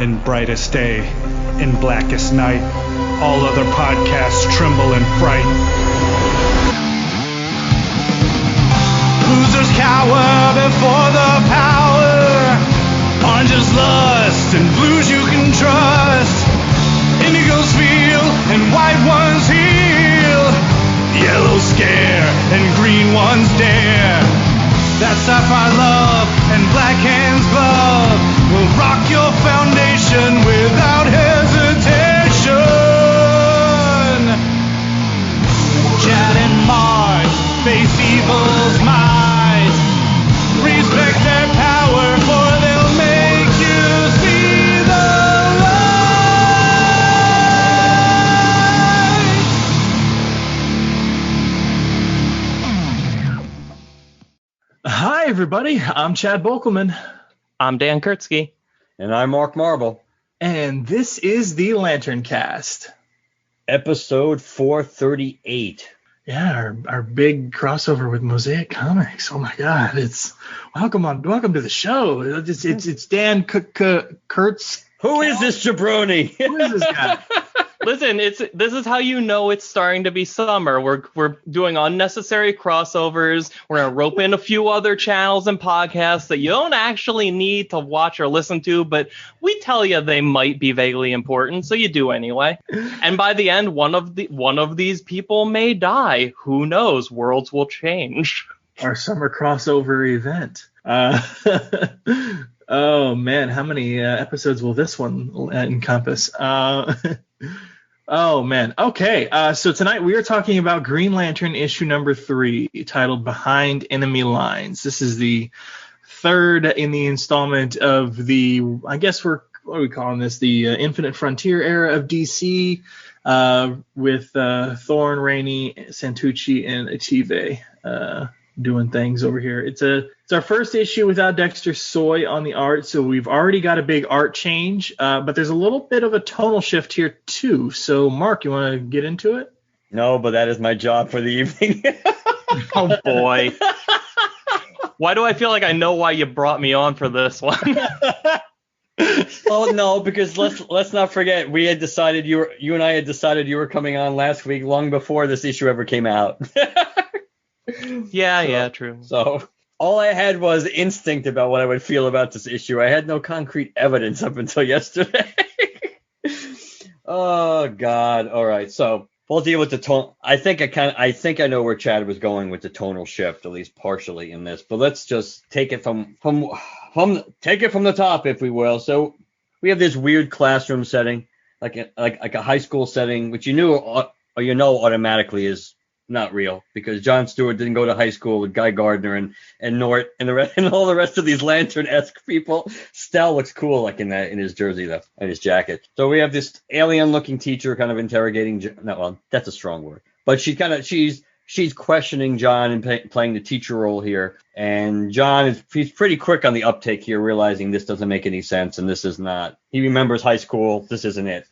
in brightest day, in blackest night. All other podcasts tremble in fright. Losers cower before the power. Oranges lust and blues you can trust. Indigos feel and white ones heal. Yellow scare and green ones dare. That sapphire love and black hands glove will rock your foundation without hesitation. Chad and Mark face evil's might. Respect their power, for they'll make you see the light. Hi, everybody. I'm Chad Bokelman. I'm Dan Kurtzky. And I'm Mark Marble. And this is the LanternCast. Episode 438. Yeah, our big crossover with Mosaic Comics. Oh my God! Welcome to the show. It's Dan Kurtz. Who is this jabroni? Who is this guy? Listen, this is how you know it's starting to be summer. We're doing unnecessary crossovers. We're gonna rope in a few other channels and podcasts that you don't actually need to watch or listen to, but we tell you they might be vaguely important, so you do anyway. And by the end, one of these people may die. Who knows? Worlds will change. Our summer crossover event. Oh man, how many episodes will this one encompass? Oh man. Okay. So tonight we are talking about Green Lantern issue number 3, titled Behind Enemy Lines. This is the third in the installment of the, I guess what are we calling this? The Infinite Frontier era of DC, with Thorne, Rainey, Santucci, and Achieve doing things over here. It's our first issue without Dexter Soy on the art, so we've already got a big art change, but there's a little bit of a tonal shift here too. So Mark, you want to get into it? No, but that is my job for the evening. Oh boy. Why do I feel like I know why you brought me on for this one? Oh no, because let's not forget, we had decided you and I had decided you were coming on last week, long before this issue ever came out. Yeah, true. So all I had was instinct about what I would feel about this issue. I had no concrete evidence up until yesterday. Oh God! All right, so we'll deal with the tone. I think I know where Chad was going with the tonal shift, at least partially in this. But let's just take it from the top, if we will. So we have this weird classroom setting, like a high school setting, which automatically is not real, because John Stewart didn't go to high school with Guy Gardner and Nort and all the rest of these Lantern-esque people. Stel looks cool, like in his jersey though, and his jacket. So we have this alien-looking teacher kind of interrogating. That's a strong word, but she's questioning John and playing the teacher role here. And John he's pretty quick on the uptake here, realizing this doesn't make any sense and this is not. He remembers high school. This isn't it.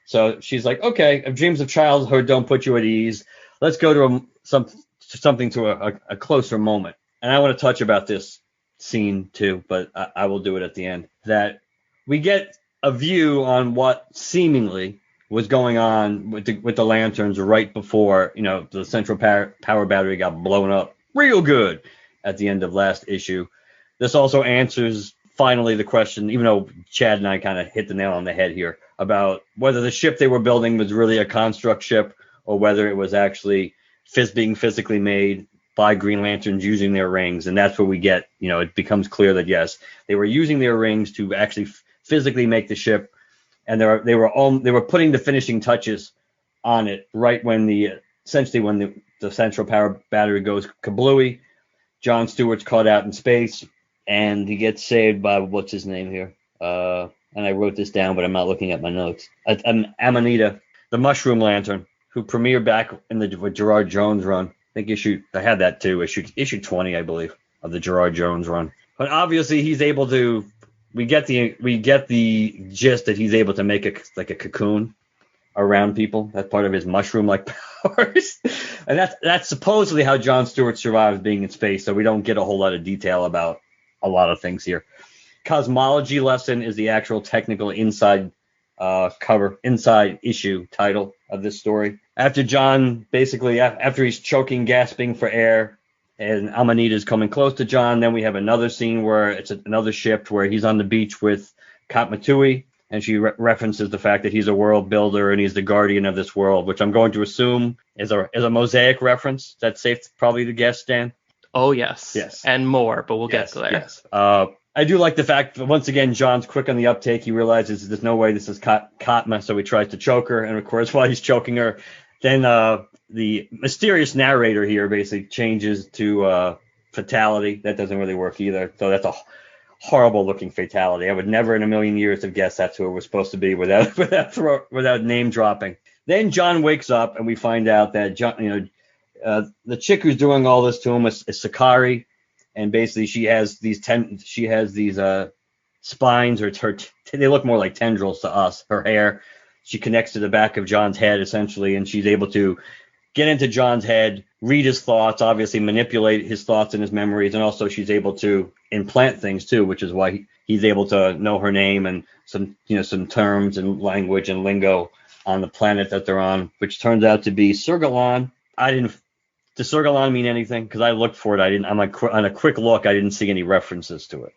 So she's like, okay, if dreams of childhood don't put you at ease, let's go to something to a closer moment. And I want to touch about this scene too, but I will do it at the end. That we get a view on what seemingly was going on with the lanterns right before, the central power battery got blown up real good at the end of last issue. This also answers finally the question, even though Chad and I kind of hit the nail on the head here, about whether the ship they were building was really a construct ship, or whether it was actually being physically made by Green Lanterns using their rings. And that's where we get, it becomes clear that, yes, they were using their rings to actually physically make the ship. And they were putting the finishing touches on it right when the central power battery goes kablooey. John Stewart's caught out in space, and he gets saved by, what's his name here? And I wrote this down, but I'm not looking at my notes. Amanita, the Mushroom Lantern, who premiered back in the Gerard Jones run. I think I had that too, issue 20, I believe, of the Gerard Jones run. But obviously he's able to, we get the gist that he's able to make a cocoon around people. That's part of his mushroom-like powers. And that's supposedly how John Stewart survives being in space, so we don't get a whole lot of detail about a lot of things here. cosmology lesson is the actual technical inside issue title of this story. After John, basically, after he's choking, gasping for air, and Amanita's coming close to John, then we have another scene where it's another shift where he's on the beach with Katmatui, and she references the fact that he's a world builder and he's the guardian of this world, which I'm going to assume is a Mosaic reference. That's safe probably to guess, Dan? Oh, yes. Yes. And more, but we'll get to there. Yes. I do like the fact that, once again, John's quick on the uptake. He realizes there's no way this is Katma, so he tries to choke her. And, of course, while he's choking her, then the mysterious narrator here basically changes to fatality. That doesn't really work either. So that's a horrible-looking fatality. I would never in a million years have guessed that's who it was supposed to be without name dropping. Then John wakes up, and we find out that John, the chick who's doing all this to him is Sakari. And basically, she has these spines, or they look more like tendrils to us. Her hair, she connects to the back of John's head essentially, and she's able to get into John's head, read his thoughts, obviously manipulate his thoughts and his memories, and also she's able to implant things too, which is why he's able to know her name and some terms and language and lingo on the planet that they're on, which turns out to be Sergalon. Does Sergalon mean anything? Because I looked for it. On a quick look, I didn't see any references to it.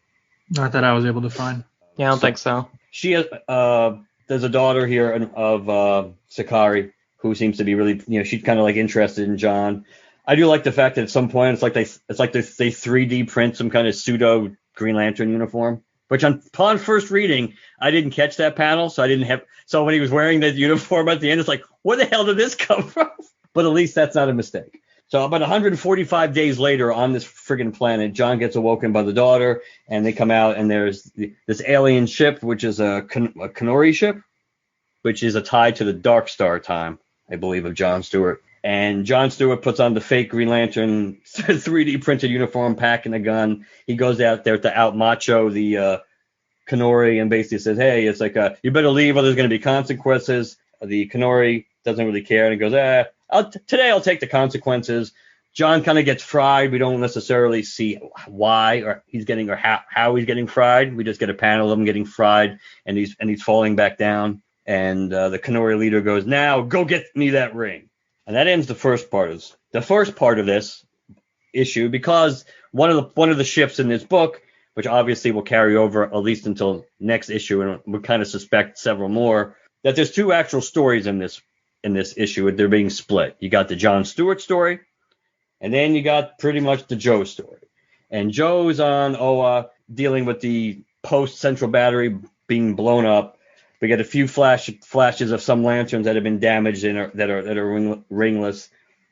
Not that I was able to find. Yeah, I don't think so. She has, there's a daughter here of Sakari who seems to be really, she's kind of like interested in John. I do like the fact that at some point it's like they 3D print some kind of pseudo Green Lantern uniform, which upon first reading, I didn't catch that panel, so so when he was wearing that uniform at the end, it's like, where the hell did this come from? But at least that's not a mistake. So about 145 days later on this friggin' planet, John gets awoken by the daughter, and they come out, and there's this alien ship, which is a Kanori ship, which is a tie to the Dark Star time, I believe, of John Stewart. And John Stewart puts on the fake Green Lantern 3D printed uniform, packing a gun. He goes out there to out macho the Kanori and basically says, hey, it's like, you better leave or there's going to be consequences. The Kanori doesn't really care, and he goes, today I'll take the consequences. John kind of gets fried. We don't necessarily see why or how he's getting fried. We just get a panel of him getting fried, and he's falling back down. And the Kanori leader goes, now go get me that ring. And that ends the first part of this issue, because one of the shifts in this book, which obviously will carry over at least until next issue, and we kind of suspect several more, that there's two actual stories in this issue. They're being split. You got the John Stewart story, and then you got pretty much the Joe story. And Joe's on Oa dealing with the post-central battery being blown up. We get a few flashes of some lanterns that have been damaged and that are ringless.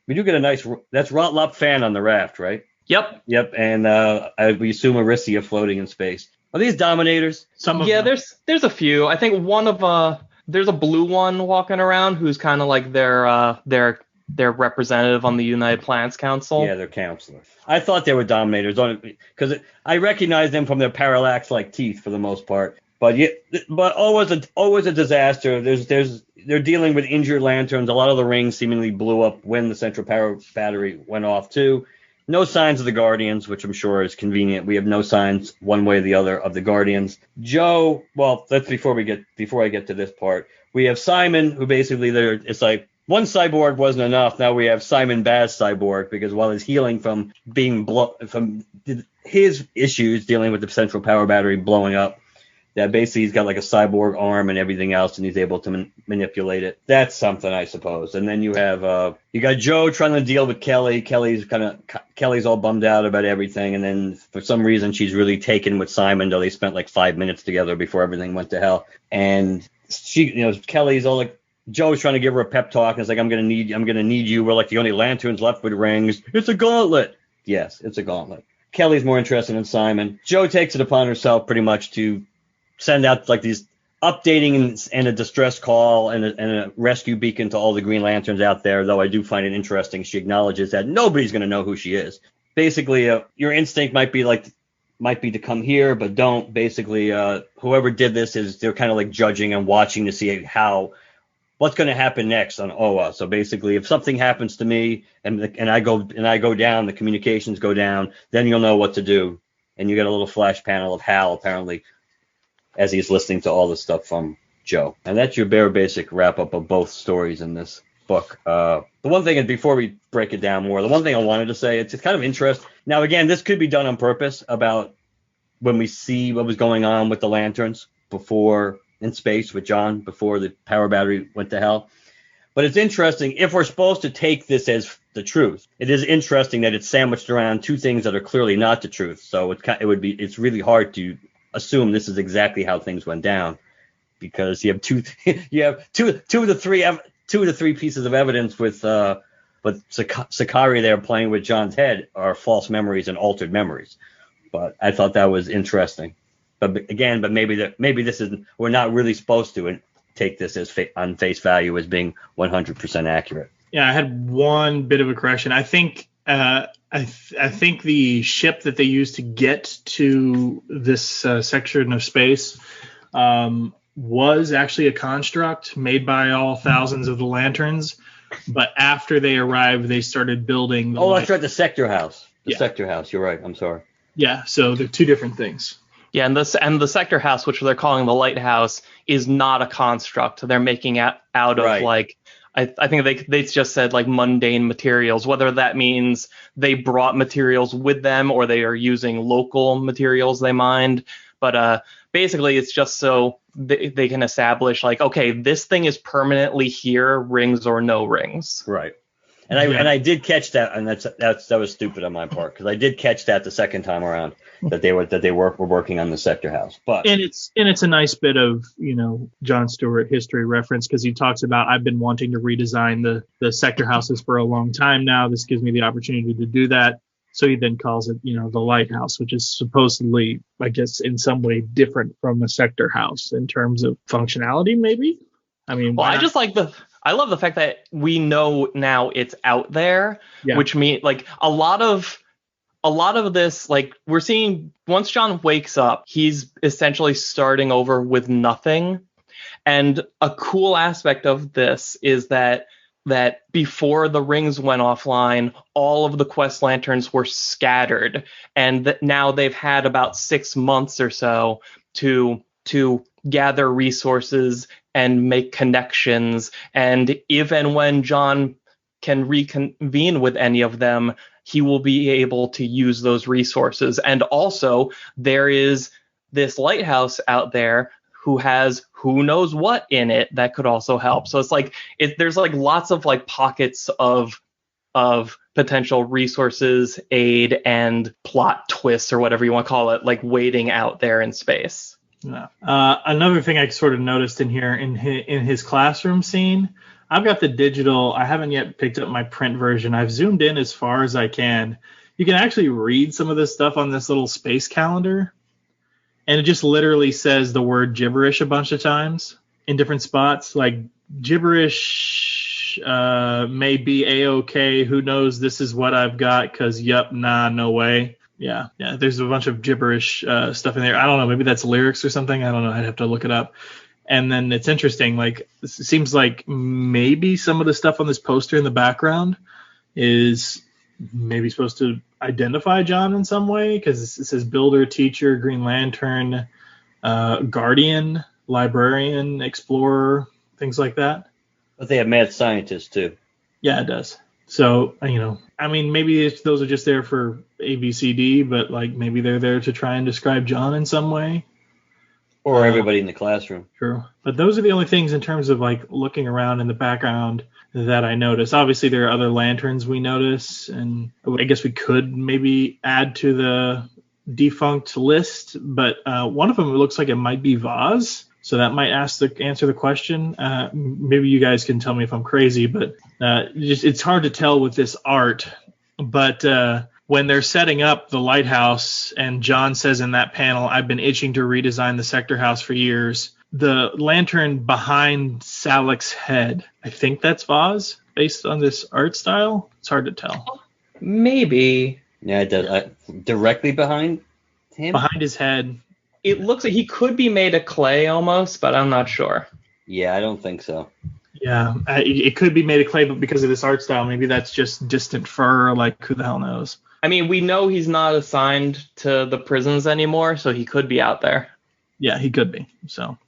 We do get a nice, that's Rotlop Fan on the raft, right? Yep. And we assume Arisia floating in space. Are these Dominators? Some of them. There's a few. I think one of there's a blue one walking around who's kind of like their representative on the United Planets Council. Yeah, their counselor. I thought they were Dominators because I recognize them from their parallax-like teeth for the most part. But always a disaster. They're dealing with injured lanterns. A lot of the rings seemingly blew up when the central power battery went off too. No signs of the Guardians, which I'm sure is convenient. We have no signs one way or the other of the Guardians. Joe, well, that's before I get to this part. We have Simon, who basically it's like one cyborg wasn't enough. Now we have Simon Baz cyborg, because while he's healing from from his issues dealing with the central power battery blowing up, that basically he's got like a cyborg arm and everything else, and he's able to manipulate it. That's something, I suppose. And then you got Joe trying to deal with Kelly. Kelly's all bummed out about everything, and then for some reason she's really taken with Simon, though they spent like 5 minutes together before everything went to hell. And Kelly's all like, Joe's trying to give her a pep talk, and it's like, I'm gonna need you. We're like the only lanterns left with rings. It's a gauntlet. Yes, it's a gauntlet. Kelly's more interested in Simon. Joe takes it upon herself pretty much to send out like these updating and a distress call and a rescue beacon to all the Green Lanterns out there, though I do find it interesting. She acknowledges that nobody's going to know who she is. Basically, your instinct might be to come here, but don't. Basically, whoever did this they're kind of like judging and watching to see what's going to happen next on Oa. So basically, if something happens to me and I go down, the communications go down, then you'll know what to do. and you get a little flash panel of Hal apparently as he's listening to all the stuff from Joe. And that's your bare basic wrap up of both stories in this book. The one thing, and before we break it down more, the one thing I wanted to say, it's kind of interesting. Now, again, this could be done on purpose about when we see what was going on with the lanterns before in space with John, before the power battery went to hell. But it's interesting, if we're supposed to take this as the truth, it is interesting that it's sandwiched around two things that are clearly not the truth. So it's really hard to assume this is exactly how things went down, because you have two to three pieces of evidence with Sakari there playing with John's head are false memories and altered memories. But I thought that was interesting. But maybe this is, we're not really supposed to take this as on face value as being 100% accurate. Yeah, I had one bit of a correction. I think I think the ship that they used to get to this section of space was actually a construct made by all thousands of the lanterns. But after they arrived, they started building. That's right, the sector house. Sector house. You're right. I'm sorry. Yeah, so they're two different things. Yeah, and the sector house, which they're calling the lighthouse, is not a construct. They're making out of like, I think they just said like mundane materials, whether that means they brought materials with them or they are using local materials they mined. But basically it's just so they can establish like, okay, this thing is permanently here, rings or no rings. Right. And I did catch that, and that was stupid on my part, because I did catch that the second time around that they were working on the sector house. But and it's a nice bit of John Stewart history reference, because he talks about, I've been wanting to redesign the sector houses for a long time now. This gives me the opportunity to do that. So he then calls it the lighthouse, which is supposedly, I guess, in some way different from a sector house in terms of functionality, maybe. I mean, I love the fact that we know now it's out there, which means like a lot of this, like we're seeing once John wakes up, he's essentially starting over with nothing. And a cool aspect of this is that before the rings went offline, all of the quest lanterns were scattered, and that now they've had about 6 months or so to gather resources and make connections, and if and when John can reconvene with any of them, he will be able to use those resources. And also, there is this lighthouse out there who has who knows what in it that could also help. So it's like there's like lots of like pockets of potential resources, aid, and plot twists, or whatever you want to call it, like waiting out there in space. Yeah. Another thing I sort of noticed in here in his classroom scene, I've got the digital. I haven't yet picked up my print version. I've zoomed in as far as I can. You can actually read some of this stuff on this little space calendar, and it just literally says the word gibberish a bunch of times in different spots. Like gibberish may be A-OK. Who knows? This is what I've got, because yup, nah, no way. Yeah, there's a bunch of gibberish stuff in there. I don't know, maybe that's lyrics or something. I don't know. I'd have to look it up. And then it's interesting. Like, it seems like maybe some of the stuff on this poster in the background is maybe supposed to identify John in some way, because it says builder, teacher, Green Lantern, guardian, librarian, explorer, things like that. But they have mad scientists too. Yeah, it does. So, I mean, maybe those are just there for ABCD, but like maybe they're there to try and describe John in some way. Or everybody in the classroom. True. But those are the only things in terms of like looking around in the background that I noticed. Obviously, there are other lanterns we notice, and I guess we could maybe add to the defunct list, but one of them looks like it might be Vaz. So that might answer the question. Maybe you guys can tell me if I'm crazy, but it's hard to tell with this art. But when they're setting up the lighthouse, and John says in that panel, I've been itching to redesign the sector house for years, the lantern behind Salik's head, I think that's Vaz, based on this art style. It's hard to tell. Maybe. Yeah, it does. Directly behind him? Behind his head. It looks like he could be made of clay almost, but I'm not sure. Yeah, I don't think so. Yeah, it could be made of clay, but because of this art style, maybe that's just distant fur. Like, who the hell knows? I mean, we know he's not assigned to the prisons anymore, so he could be out there. Yeah, he could be. So,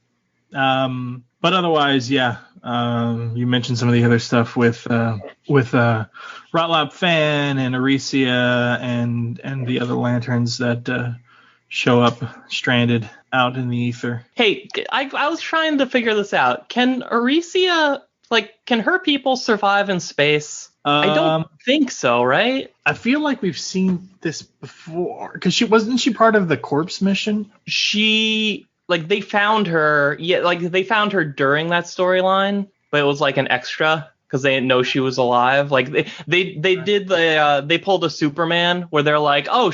but otherwise, yeah. You mentioned some of the other stuff with Rotlop Fan and Aricia and the other lanterns that show up stranded out in the ether. Hey, I was trying to figure this out. Can Aricia, can her people survive in space? I don't think so, right? I feel like we've seen this before because wasn't she part of the corpse mission? They found her. Yeah, they found her during that storyline, but it was like an extra because they didn't know she was alive. Like they pulled a Superman where they're like, oh,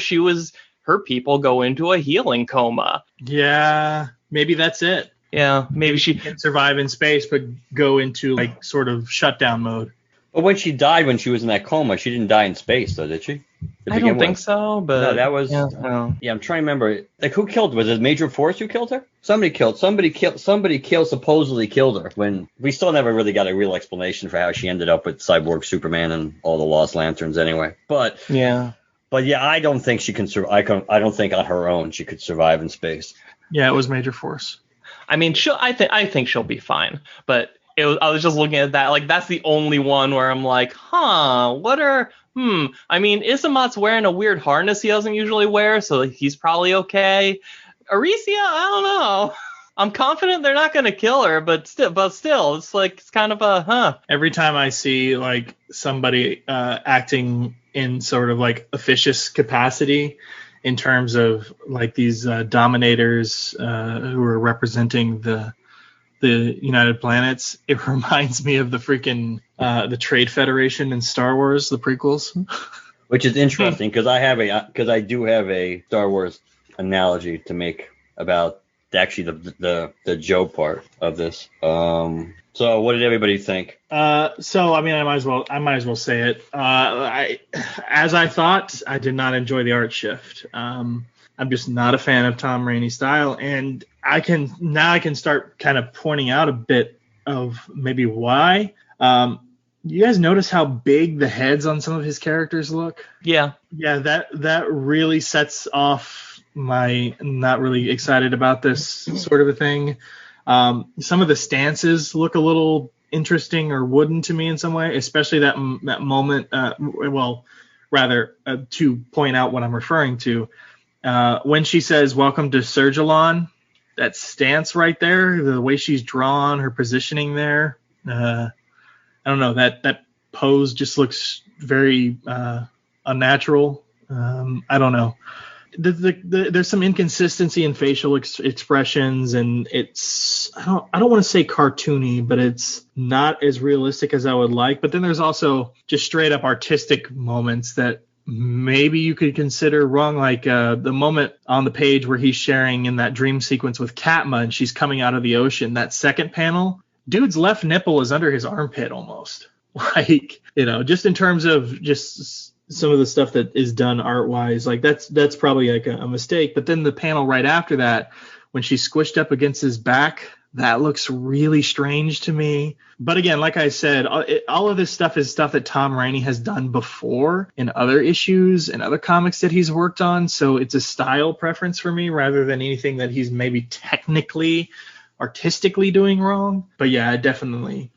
her people go into a healing coma. Yeah, maybe that's it. Yeah, maybe she can survive in space but go into sort of shutdown mode. But when she died, when she was in that coma, she didn't die in space, though, did she? I don't think so, but no, that was. Yeah, I'm trying to remember. Who killed her? Was it Major Force who killed her? Somebody supposedly killed her. When we still never really got a real explanation for how she ended up with Cyborg Superman and all the Lost Lanterns, anyway. But yeah, I don't think she can survive. I don't think on her own she could survive in space. Yeah, it was Major Force. I mean, I think she'll be fine, but. I was just looking at that, that's the only one where I'm like, I mean, Isamat's wearing a weird harness he doesn't usually wear, so he's probably okay. Aricia, I don't know. I'm confident they're not going to kill her, but still, it's kind of a Every time I see somebody acting in sort of officious capacity in terms of these dominators who are representing the United Planets, it reminds me of the freaking the Trade Federation in Star Wars, the prequels. Which is interesting because I do have a Star Wars analogy to make about actually the Joe part of this. So what did everybody think? So I mean, I might as well say it. As I thought, I did not enjoy the art shift. I'm just not a fan of Tom Rainey's style, and I can start kind of pointing out a bit of maybe why. You guys notice how big the heads on some of his characters look? Yeah. Yeah, that really sets off my not really excited about this sort of a thing. Some of the stances look a little interesting or wooden to me in some way, especially that moment. To point out what I'm referring to. When she says, "Welcome to Sergilon," that stance right there, the way she's drawn, her positioning there, I don't know, that pose just looks very unnatural. I don't know. There's some inconsistency in facial expressions, and it's I don't want to say cartoony, but it's not as realistic as I would like. But then there's also just straight up artistic moments that maybe you could consider wrong, like the moment on the page where he's sharing in that dream sequence with Katma and she's coming out of the ocean. That second panel, dude's left nipple is under his armpit almost. Just in terms of just some of the stuff that is done art wise, that's probably a mistake. But then the panel right after that, when she's squished up against his back, that looks really strange to me. But again, like I said, all of this stuff is stuff that Tom Rainey has done before in other issues and other comics that he's worked on. So it's a style preference for me rather than anything that he's maybe technically, artistically doing wrong. But yeah, it definitely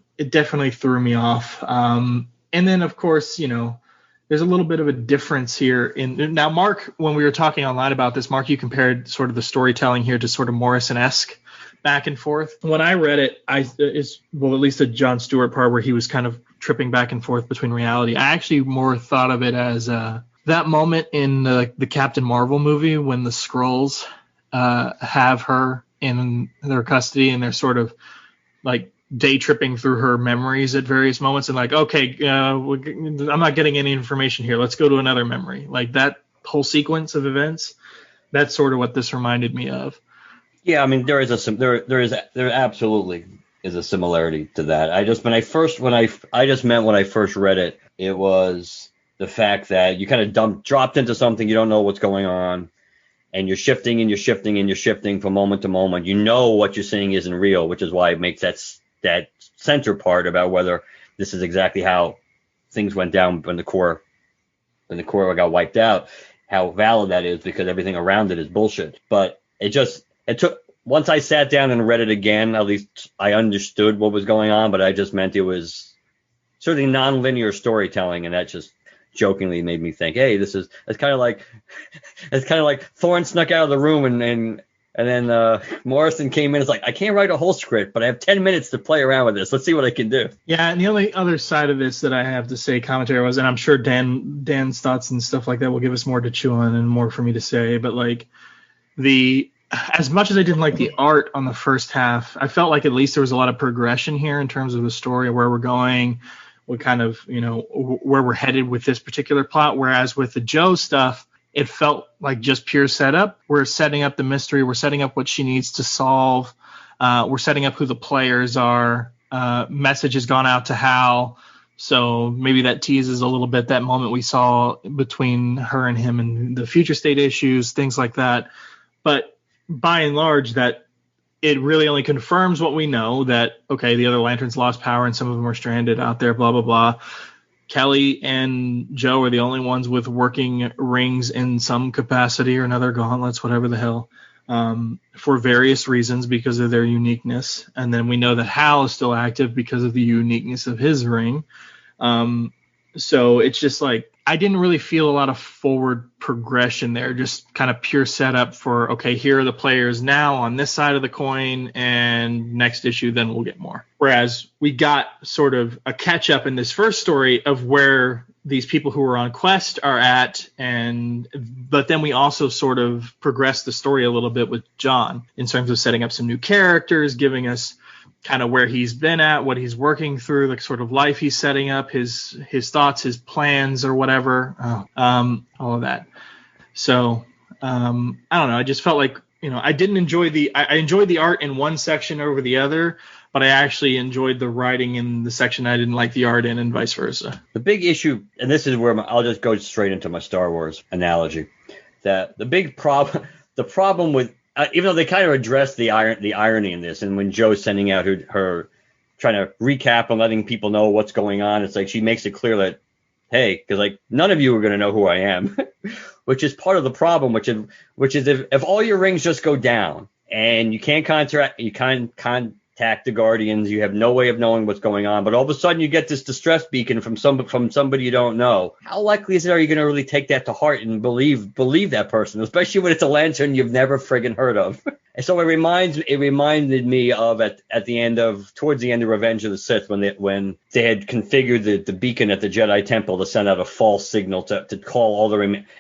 threw me off. And then, of course, there's a little bit of a difference here. Now, Mark, when we were talking online about this, Mark, you compared sort of the storytelling here to sort of Morrison-esque back and forth. When I read it, at least the John Stewart part where he was kind of tripping back and forth between reality, I actually more thought of it as that moment in the Captain Marvel movie when the Skrulls have her in their custody and they're sort of day tripping through her memories at various moments and okay, I'm not getting any information here. Let's go to another memory. That whole sequence of events, that's sort of what this reminded me of. Yeah, I mean there absolutely is a similarity to that. I just when I first read it, it was the fact that you kind of dropped into something, you don't know what's going on, and you're shifting and you're shifting and you're shifting from moment to moment. You know what you're seeing isn't real, which is why it makes that center part about whether this is exactly how things went down when the Corps and the Corps got wiped out, how valid that is because everything around it is bullshit. But it took, once I sat down and read it again, at least I understood what was going on, but I just meant it was certainly non-linear storytelling, and that just jokingly made me think, hey, it's kind of like Thorne snuck out of the room and then Morrison came in. It's like, I can't write a whole script, but I have 10 minutes to play around with this. Let's see what I can do. Yeah, and the only other side of this that I have to say commentary was, and I'm sure Dan's thoughts and stuff like that will give us more to chew on and more for me to say, but like as much as I didn't like the art on the first half, I felt like at least there was a lot of progression here in terms of the story, where we're going, what kind of, where we're headed with this particular plot. Whereas with the Joe stuff, it felt like just pure setup. We're setting up the mystery. We're setting up what she needs to solve. We're setting up who the players are. Message has gone out to Hal. So maybe that teases a little bit that moment we saw between her and him and the future state issues, things like that. But by and large, that it really only confirms what we know, that, okay, the other Lanterns lost power and some of them are stranded out there, blah, blah, blah. Kelly and Joe are the only ones with working rings in some capacity or another, gauntlets, whatever the hell, for various reasons because of their uniqueness. And then we know that Hal is still active because of the uniqueness of his ring. So it's just like, I didn't really feel a lot of forward progression there, just kind of pure setup for, okay, here are the players now on this side of the coin, and next issue, then we'll get more. Whereas we got sort of a catch up in this first story of where these people who are on quest are at, but then we also sort of progressed the story a little bit with John in terms of setting up some new characters, giving us kind of where he's been at, what he's working through, the sort of life he's setting up, his thoughts, his plans, or whatever, all of that. So I don't know. I just felt like, I didn't enjoy I enjoyed the art in one section over the other, but I actually enjoyed the writing in the section I didn't like the art in, and vice versa. The big issue, and this is where I'll just go straight into my Star Wars analogy, that the big problem with, even though they kind of address the irony in this, and when Joe's sending out her trying to recap and letting people know what's going on, it's like she makes it clear that, hey, because like none of you are going to know who I am, which is part of the problem, which is if all your rings just go down and you can't contact the Guardians, you have no way of knowing what's going on, but all of a sudden you get this distress beacon from somebody you don't know. How likely is it are you going to really take that to heart and believe that person, especially when it's a Lantern you've never friggin' heard of? And so it reminded me of towards the end of Revenge of the Sith, when they had configured the beacon at the Jedi Temple to send out a false signal to call all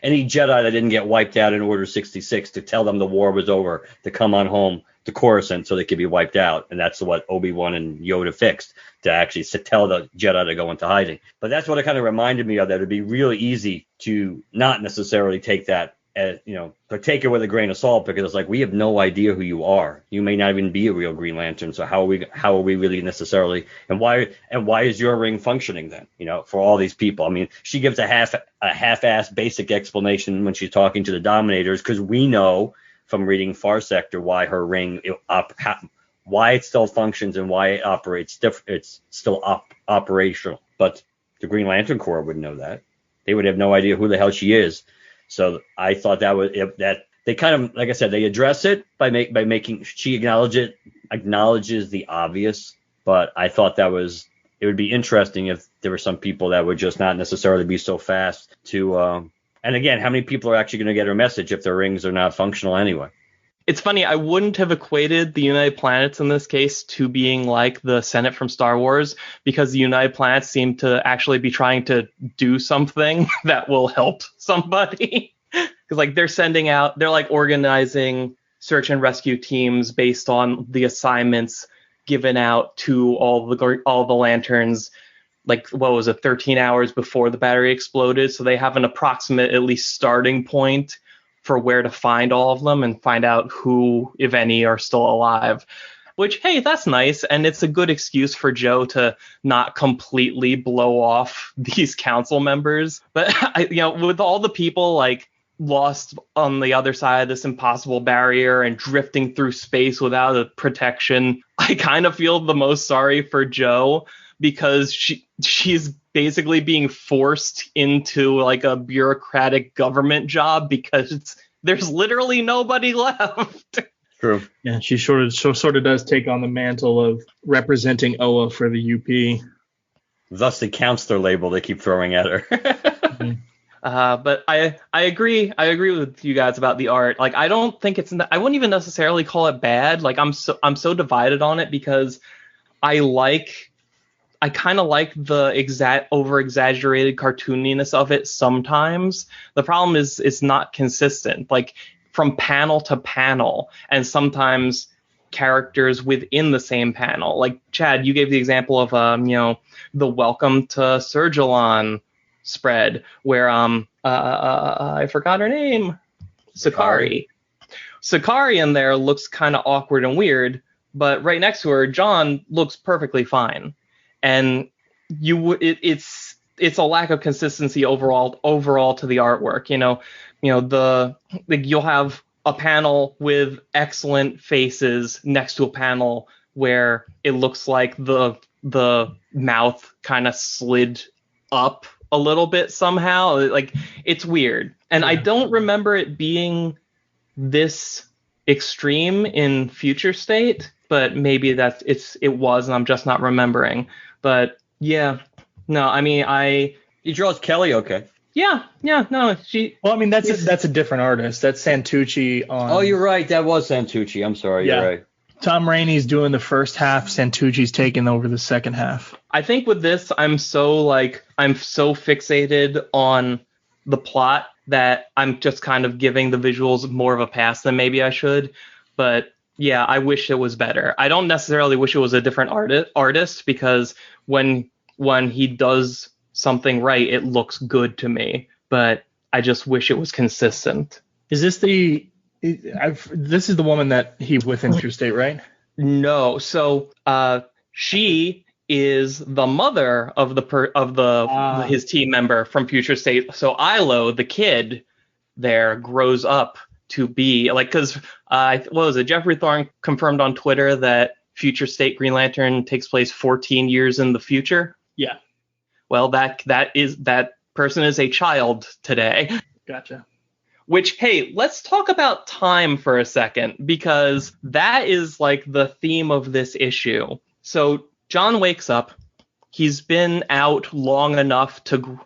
any Jedi that didn't get wiped out in Order 66 to tell them the war was over, to come on home to Coruscant so they could be wiped out. And that's what Obi-Wan and Yoda fixed, to actually tell the Jedi to go into hiding. But that's what it kind of reminded me of, that it'd be really easy to not necessarily take that as, but take it with a grain of salt, because it's like, we have no idea who you are. You may not even be a real Green Lantern. So how are we really necessarily, and why is your ring functioning then, for all these people? I mean, she gives a half-assed basic explanation when she's talking to the Dominators, because we know from reading Far Sector why her ring, why it still functions and why it operates it's still operational. But the Green Lantern Corps wouldn't know that. They would have no idea who the hell she is. So I thought that they kind of, like I said, they address it by making, she acknowledges the obvious. But I thought it would be interesting if there were some people that would just not necessarily be so fast to. And again, how many people are actually going to get her message if their rings are not functional anyway? It's funny, I wouldn't have equated the United Planets in this case to being like the Senate from Star Wars, because the United Planets seem to actually be trying to do something that will help somebody. Because like they're like organizing search and rescue teams based on the assignments given out to all the Lanterns. Like, what was it, 13 hours before the battery exploded. So they have an approximate, at least, starting point for where to find all of them and find out who, if any, are still alive. Which, hey, that's nice. And it's a good excuse for Joe to not completely blow off these council members. But, with all the people, like, lost on the other side of this impossible barrier and drifting through space without a protection, I kind of feel the most sorry for Joe. because she's basically being forced into like a bureaucratic government job because there's literally nobody left. True. Yeah, she sort of does take on the mantle of representing Oa for the UP. Thus the counselor label they keep throwing at her. Mm-hmm. But I agree with you guys about the art. Like, I don't think I wouldn't even necessarily call it bad. Like, I'm so divided on it because I kind of like the over exaggerated cartooniness of it sometimes. The problem is it's not consistent, like from panel to panel, and sometimes characters within the same panel. Like Chad, you gave the example of the Welcome to Sergilon spread where I forgot her name. Sakari in there looks kind of awkward and weird, but right next to her, John looks perfectly fine. And it's a lack of consistency overall to the artwork. You'll have a panel with excellent faces next to a panel where it looks like the mouth kind of slid up a little bit somehow. Like, it's weird. And I don't remember it being this extreme in Future State, but maybe it was, and I'm just not remembering. But yeah, no, I mean, He draws Kelly, okay. Yeah, no, Well, I mean, that's a different artist. That's Santucci on. Oh, you're right. That was Santucci. I'm sorry. Yeah. You're right. Tom Rainey's doing the first half. Santucci's taking over the second half. I think with this, I'm so fixated on the plot that I'm just kind of giving the visuals more of a pass than maybe I should. But yeah, I wish it was better. I don't necessarily wish it was a different artist because when he does something right, it looks good to me. But I just wish it was consistent. Is this this is the woman that he's with in Future State, right? No. So she is the mother of his team member from Future State. So Ilo, the kid there, grows up to be like, because what was it? Jeffrey Thorne confirmed on Twitter that Future State Green Lantern takes place 14 years in the future. Yeah. Well, that person is a child today. Gotcha. Which, hey, let's talk about time for a second, because that is like the theme of this issue. So John wakes up. He's been out long enough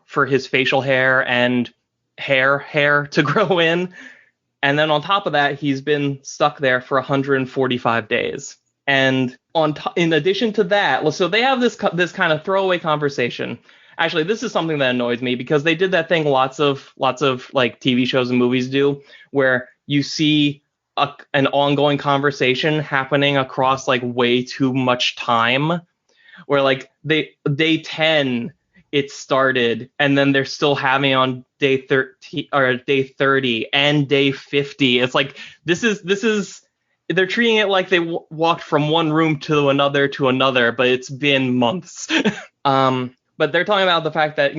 for his facial hair and hair to grow in. And then on top of that, he's been stuck there for 145 days. And in addition to that, so they have this kind of throwaway conversation. Actually, this is something that annoys me because they did that thing lots of like TV shows and movies do, where you see an ongoing conversation happening across like way too much time, where like day 10 it started and then they're still having on day 13 or day 30 and day 50. It's like this is they're treating it like they walked from one room to another, but it's been months. But they're talking about the fact that,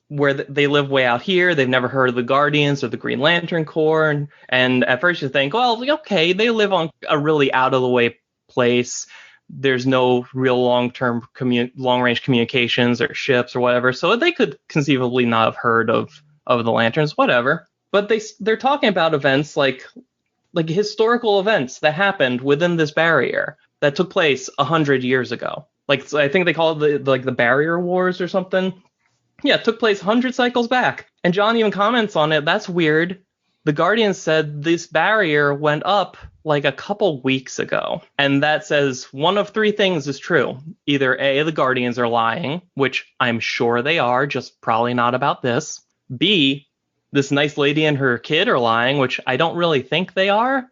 where they live way out here, they've never heard of the Guardians or the Green Lantern Corps. And at first you think, well, okay, they live on a really out of the way place. There's no real long range communications or ships or whatever. So they could conceivably not have heard of the Lanterns, whatever. But they're talking about events like historical events that happened within this barrier that took place 100 years ago. Like, so I think they call it the Barrier Wars or something. Yeah, it took place 100 cycles back. And John even comments on it. That's weird. The Guardians said this barrier went up like a couple weeks ago. And that says one of three things is true. Either A, the Guardians are lying, which I'm sure they are, just probably not about this. B, this nice lady and her kid are lying, which I don't really think they are.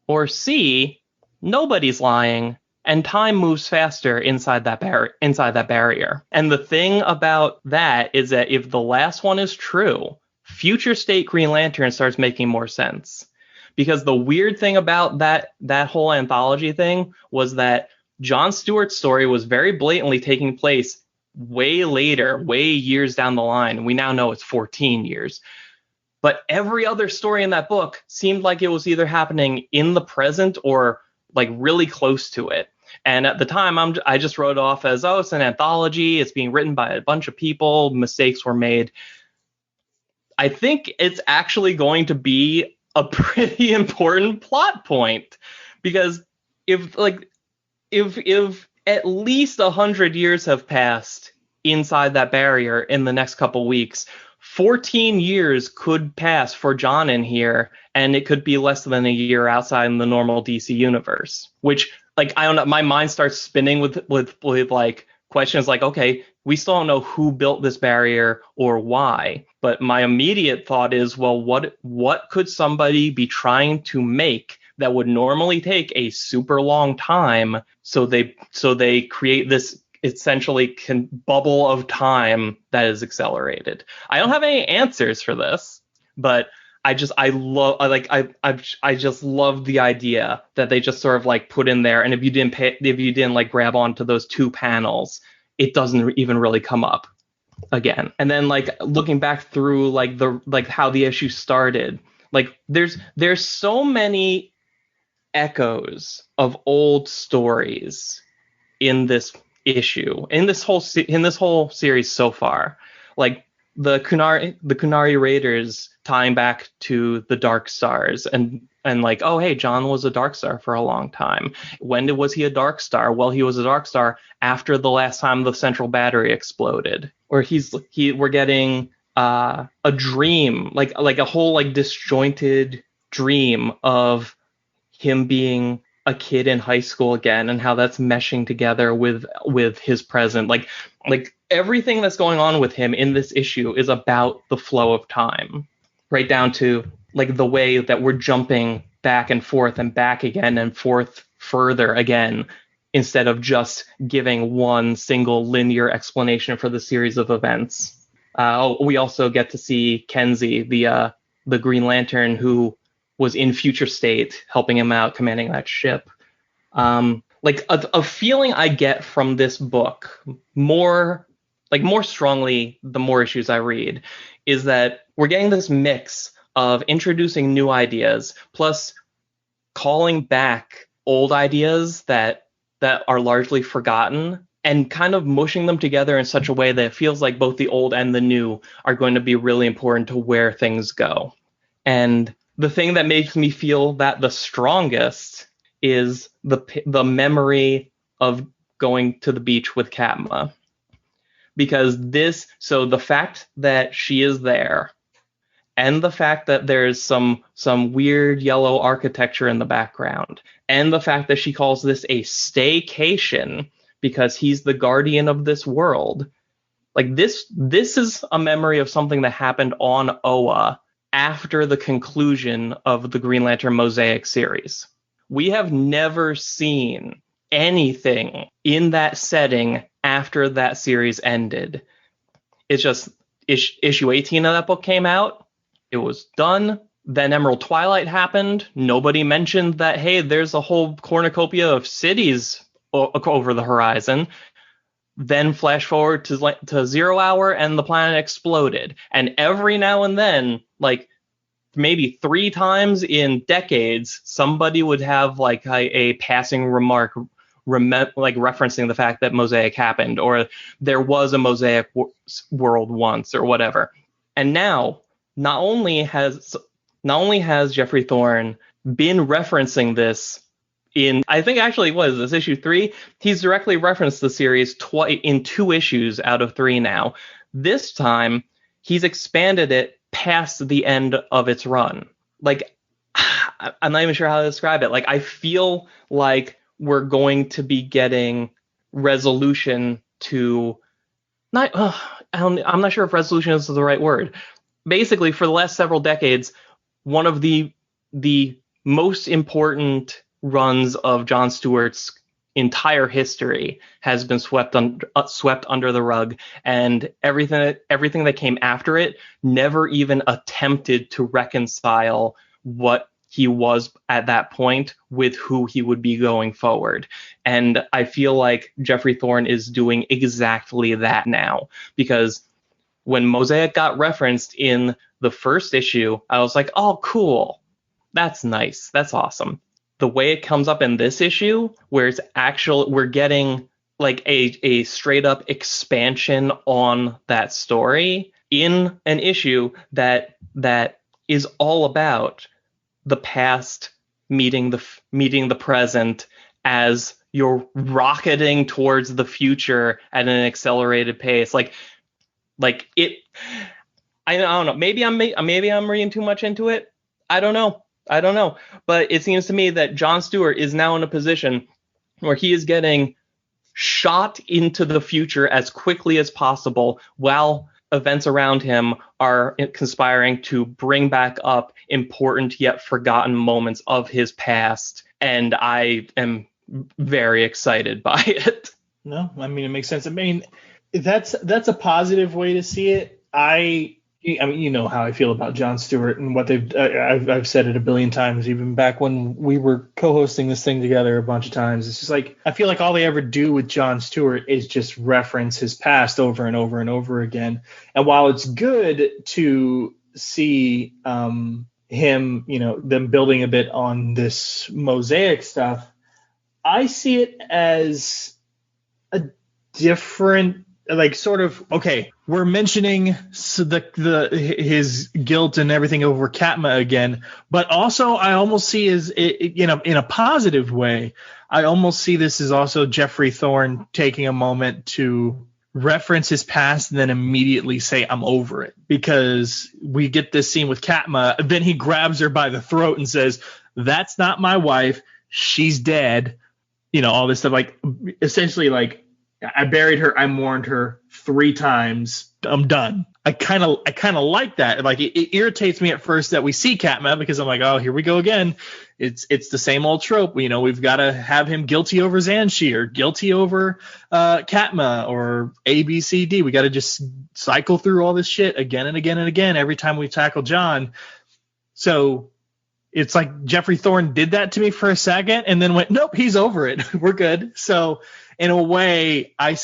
Or C, nobody's lying. And time moves faster inside that barrier. And the thing about that is that if the last one is true, Future State Green Lantern starts making more sense. Because the weird thing about that whole anthology thing was that John Stewart's story was very blatantly taking place way later, way years down the line. We now know it's 14 years. But every other story in that book seemed like it was either happening in the present or like really close to it. And at the time, I just wrote it off as, oh, it's an anthology. It's being written by a bunch of people. Mistakes were made. I think it's actually going to be a pretty important plot point, because if at least 100 years have passed inside that barrier in the next couple weeks, 14 years could pass for John in here, and it could be less than a year outside in the normal DC universe, which, like, I don't know, my mind starts spinning with like questions like, okay, we still don't know who built this barrier or why, but my immediate thought is, well, what could somebody be trying to make that would normally take a super long time, so they create this essentially bubble of time that is accelerated. I don't have any answers for this, but I just love the idea that they just sort of like put in there, and if you didn't like grab onto those two panels, it doesn't even really come up again. And then, like, looking back through like how the issue started, like there's so many echoes of old stories in this issue, in this whole series so far. Like the Kunari Raiders tying back to the Dark Stars, and like, oh hey, John was a Dark Star for a long time. When was he a Dark Star? Well, he was a Dark Star after the last time the Central Battery exploded. Or we're getting a dream, like a whole like disjointed dream of him being a kid in high school again, and how that's meshing together with his present. Like everything that's going on with him in this issue is about the flow of time, right down to like the way that we're jumping back and forth and back again and forth further again, instead of just giving one single linear explanation for the series of events. We also get to see Kenzie, the Green Lantern, who was in future state, helping him out, commanding that ship. Like a feeling I get from this book more strongly the more issues I read, is that we're getting this mix of introducing new ideas plus calling back old ideas that are largely forgotten, and kind of mushing them together in such a way that it feels like both the old and the new are going to be really important to where things go. And the thing that makes me feel that the strongest is the memory of going to the beach with Katma. Because the fact that she is there, and the fact that there's some weird yellow architecture in the background, and the fact that she calls this a staycation because he's the guardian of this world, like this is a memory of something that happened on Oa after the conclusion of the Green Lantern Mosaic series. We have never seen anything in that setting after that series ended. It's just issue 18 of that book came out. It was done. Then Emerald Twilight happened. Nobody mentioned that, hey, there's a whole cornucopia of cities over the horizon. Then flash forward to 0 Hour, and the planet exploded. And every now and then, like maybe 3 times in decades, somebody would have like a passing remark referencing the fact that Mosaic happened, or there was a Mosaic world once, or whatever. And now, not only has Jeffrey Thorne been referencing this in, I think actually, what is this, issue 3? He's directly referenced the series in 2 issues out of 3 now. This time, he's expanded it past the end of its run. Like, I'm not even sure how to describe it. Like, I feel like we're going to be getting resolution to I'm not sure if resolution is the right word. Basically, for the last several decades, one of the most important runs of Jon Stewart's entire history has been swept under the rug, and everything that came after it never even attempted to reconcile what he was at that point with who he would be going forward. And I feel like Jeffrey Thorne is doing exactly that now, because when Mosaic got referenced in the first issue, I was like, oh, cool. That's nice. That's awesome. the way it comes up in this issue, where we're getting like a straight up expansion on that story in an issue that is all about the past meeting the present as you're rocketing towards the future at an accelerated pace. Like it. I don't know. Maybe I'm reading too much into it. I don't know. But it seems to me that Jon Stewart is now in a position where he is getting shot into the future as quickly as possible while events around him are conspiring to bring back up important yet forgotten moments of his past. And I am very excited by it. No, I mean, it makes sense. I mean, that's a positive way to see it. I mean, you know how I feel about Jon Stewart and what they've. I've said it a billion times, even back when we were co-hosting this thing together a bunch of times. It's just like I feel like all they ever do with Jon Stewart is just reference his past over and over and over again. And while it's good to see him, you know, them building a bit on this mosaic stuff, I see it as a different. Like sort of, okay, we're mentioning his guilt and everything over Katma again, but also I almost see as in a positive way. I almost see this as also Jeffrey Thorne taking a moment to reference his past and then immediately say I'm over it, because we get this scene with Katma, then he grabs her by the throat and says, "That's not my wife. She's dead." You know, all this stuff, like essentially like, I buried her. I mourned her 3 times. I'm done. I kind of like that. Like it irritates me at first that we see Katma, because I'm like, oh, here we go again. It's the same old trope. You know, we've got to have him guilty over Xanshi or guilty over Katma or A, B, C, D. We got to just cycle through all this shit again and again and again every time we tackle John. So it's like Jeffrey Thorne did that to me for a second and then went, nope, he's over it. We're good. So in a way, I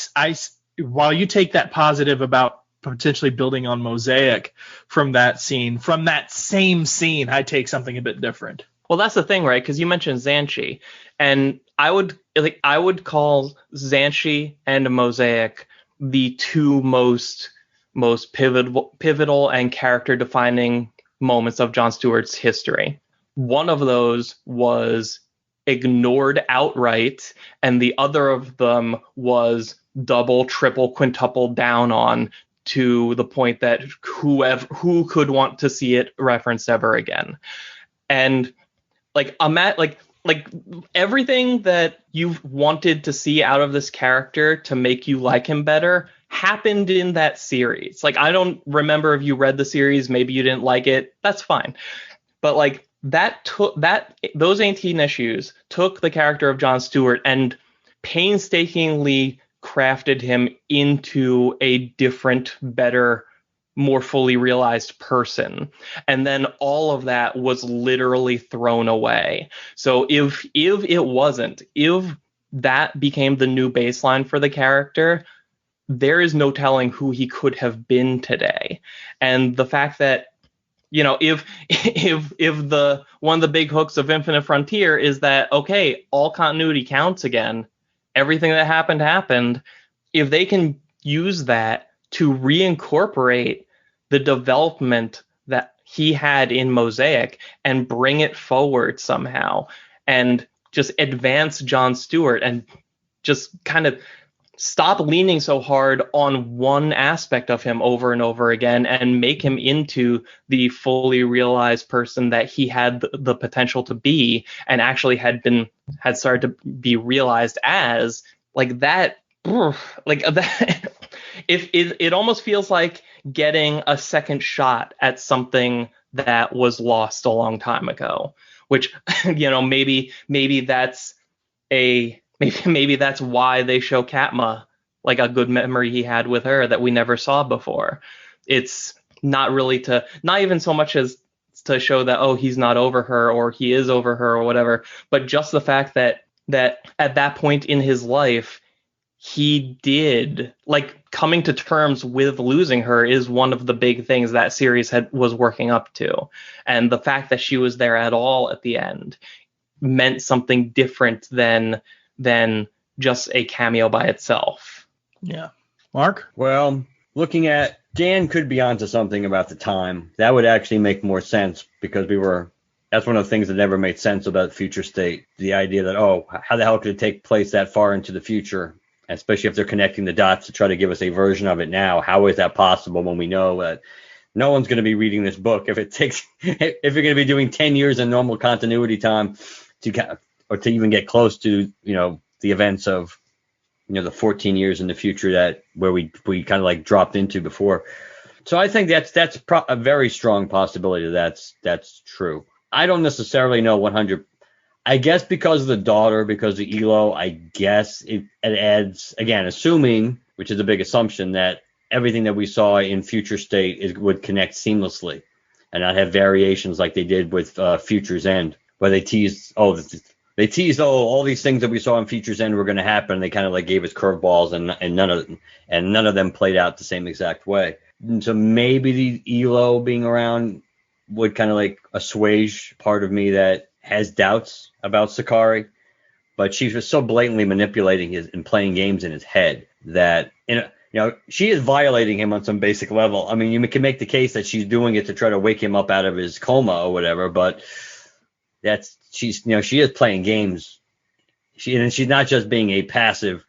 while you take that positive about potentially building on mosaic from that scene, from that same scene, I take something a bit different. Well, that's the thing, right? Because you mentioned Xanshi, and I would call Xanshi and Mosaic the 2 most pivotal and character defining moments of Jon Stewart's history. One of those was ignored outright, and the other of them was double, triple, quintuple down on, to the point that who could want to see it referenced ever again. And like everything that you've wanted to see out of this character to make you like him better happened in that series. Like, I don't remember if you read the series, maybe you didn't like it, that's fine. But like those 18 issues took the character of Jon Stewart and painstakingly crafted him into a different, better, more fully realized person. And then all of that was literally thrown away. So if that became the new baseline for the character, there is no telling who he could have been today. And the fact that, you know, if the one of the big hooks of Infinite Frontier is that, okay, all continuity counts again, everything that happened, if they can use that to reincorporate the development that he had in Mosaic and bring it forward somehow and just advance Jon Stewart and just kind of stop leaning so hard on one aspect of him over and over again and make him into the fully realized person that he had the potential to be and actually had started to be realized as, like that, if it almost feels like getting a second shot at something that was lost a long time ago, which, you know, maybe that's maybe that's why they show Katma, like a good memory he had with her that we never saw before. It's not even so much as to show that, oh, he's not over her or he is over her or whatever, but just the fact that at that point in his life, he did, like, coming to terms with losing her is one of the big things that series was working up to. And the fact that she was there at all at the end meant something different than just a cameo by itself. Yeah. Mark? Well, looking at Dan could be onto something about the time. That would actually make more sense because that's one of the things that never made sense about Future State. The idea that, how the hell could it take place that far into the future? Especially if they're connecting the dots to try to give us a version of it now. How is that possible when we know that no one's going to be reading this book if you're going to be doing 10 years in normal continuity time to even get close to, the events of, the 14 years in the future where we kind of like dropped into before. So I think that's a very strong possibility that's true. I don't necessarily know 100. I guess because of the daughter, because of Elo, I guess it adds, again, assuming, which is a big assumption, that everything that we saw in Future State would connect seamlessly and not have variations like they did with Future's End, where they teased, all these things that we saw in Future's End were going to happen. They kind of like gave us curveballs and none of them played out the same exact way. And so maybe the Elo being around would kind of like assuage part of me that has doubts about Sakari, but she was so blatantly manipulating and playing games in his head that, she is violating him on some basic level. I mean, you can make the case that she's doing it to try to wake him up out of his coma or whatever, but she is playing games. She's not just being a passive,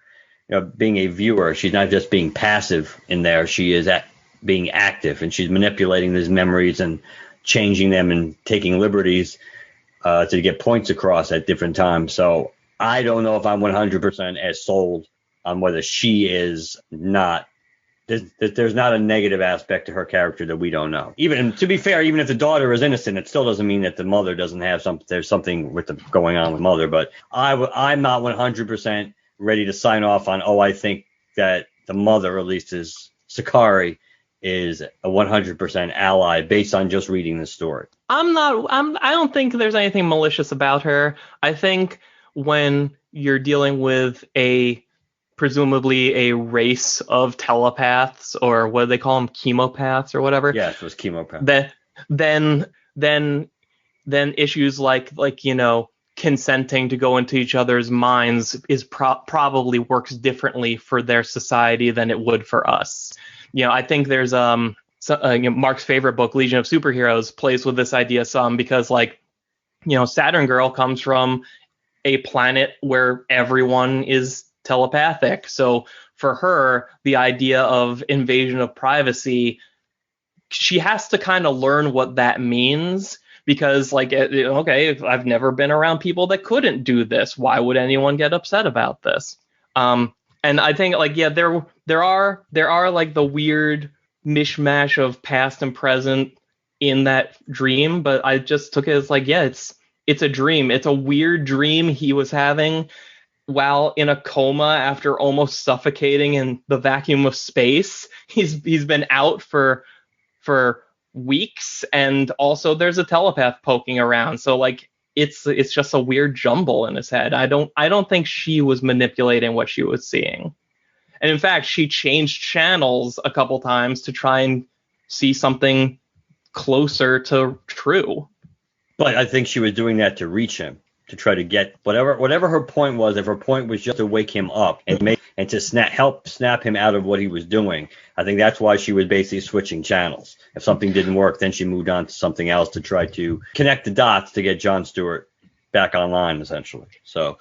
being a viewer. She's not just being passive in there. She is being active, and she's manipulating these memories and changing them and taking liberties to get points across at different times. So I don't know if I'm 100% as sold on whether she is not. There's not a negative aspect to her character that we don't know. Even to be fair, even if the daughter is innocent, it still doesn't mean that the mother doesn't have something. There's something going on with mother. But I'm not 100% ready to sign off on. I think that the mother, at least is Sakari, is a 100% ally based on just reading the story. I don't think there's anything malicious about her. I think when you're dealing with presumably a race of telepaths, or what do they call them, chemopaths or whatever? Yeah, it was chemopath. Then issues like consenting to go into each other's minds is probably works differently for their society than it would for us. I think there's Mark's favorite book, Legion of Superheroes, plays with this idea some because Saturn Girl comes from a planet where everyone is telepathic. So for her, the idea of invasion of privacy, she has to kind of learn what that means because if I've never been around people that couldn't do this, why would anyone get upset about this? And I think there are the weird mishmash of past and present in that dream, but I just took it as it's a dream. It's a weird dream he was having while in a coma after almost suffocating in the vacuum of space. He's been out for weeks, and also there's a telepath poking around. So it's just a weird jumble in his head. I don't think she was manipulating what she was seeing. And in fact, she changed channels a couple times to try and see something closer to true. But I think she was doing that to reach him, to try to get whatever her point was. If her point was just to wake him up and to help snap him out of what he was doing, I think that's why she was basically switching channels. If something didn't work, then she moved on to something else to try to connect the dots to get Jon Stewart back online, essentially. So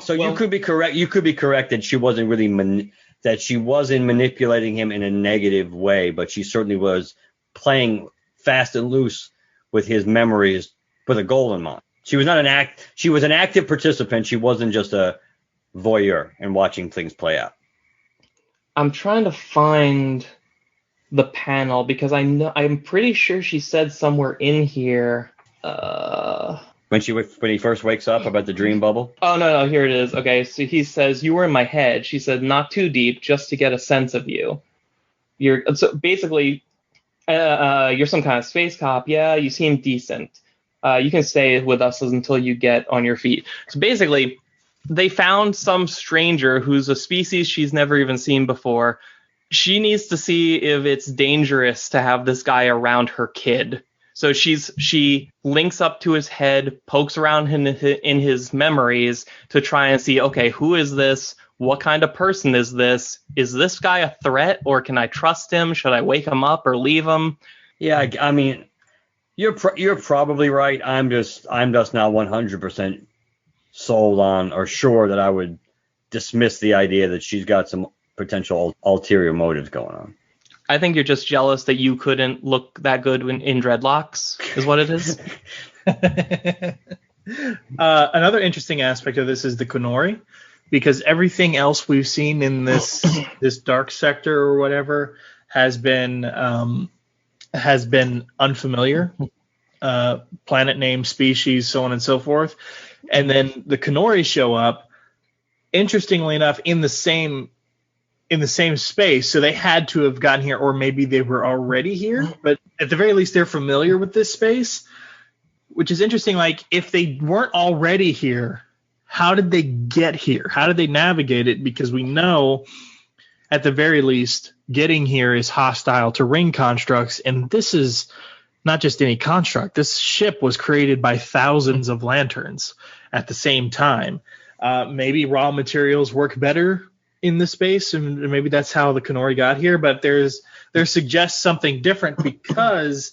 you could be correct. You could be correct that she wasn't really that she wasn't manipulating him in a negative way, but she certainly was playing fast and loose with his memories with a goal in mind. She was not she was an active participant. She wasn't just a voyeur and watching things play out. I'm trying to find the panel because I'm pretty sure she said somewhere in here. When he first wakes up about the dream bubble? Oh, no, here it is. Okay, so he says, "You were in my head." She said, "Not too deep, just to get a sense of you." So basically, you're some kind of space cop. Yeah, you seem decent. You can stay with us until you get on your feet. So basically, they found some stranger who's a species she's never even seen before. She needs to see if it's dangerous to have this guy around her kid. So she links up to his head, pokes around in his memories to try and see, okay, who is this? What kind of person is this? Is this guy a threat, or can I trust him? Should I wake him up or leave him? Yeah, I mean, you're probably right. I'm just not 100% sold on or sure that I would dismiss the idea that she's got some potential ulterior motives going on. I think you're just jealous that you couldn't look that good in dreadlocks, is what it is. Another interesting aspect of this is the Kunori, because everything else we've seen in this dark sector or whatever has been unfamiliar. Planet name, species, so on and so forth. And then the Kunori show up, interestingly enough, in the same space. So they had to have gotten here, or maybe they were already here, but at the very least they're familiar with this space, which is interesting. Like, if they weren't already here, how did they get here? How did they navigate it? Because we know at the very least getting here is hostile to ring constructs, and this is not just any construct. This ship was created by thousands of lanterns at the same time. Maybe raw materials work better in this space, and maybe that's how the Kunori got here, but there suggests something different, because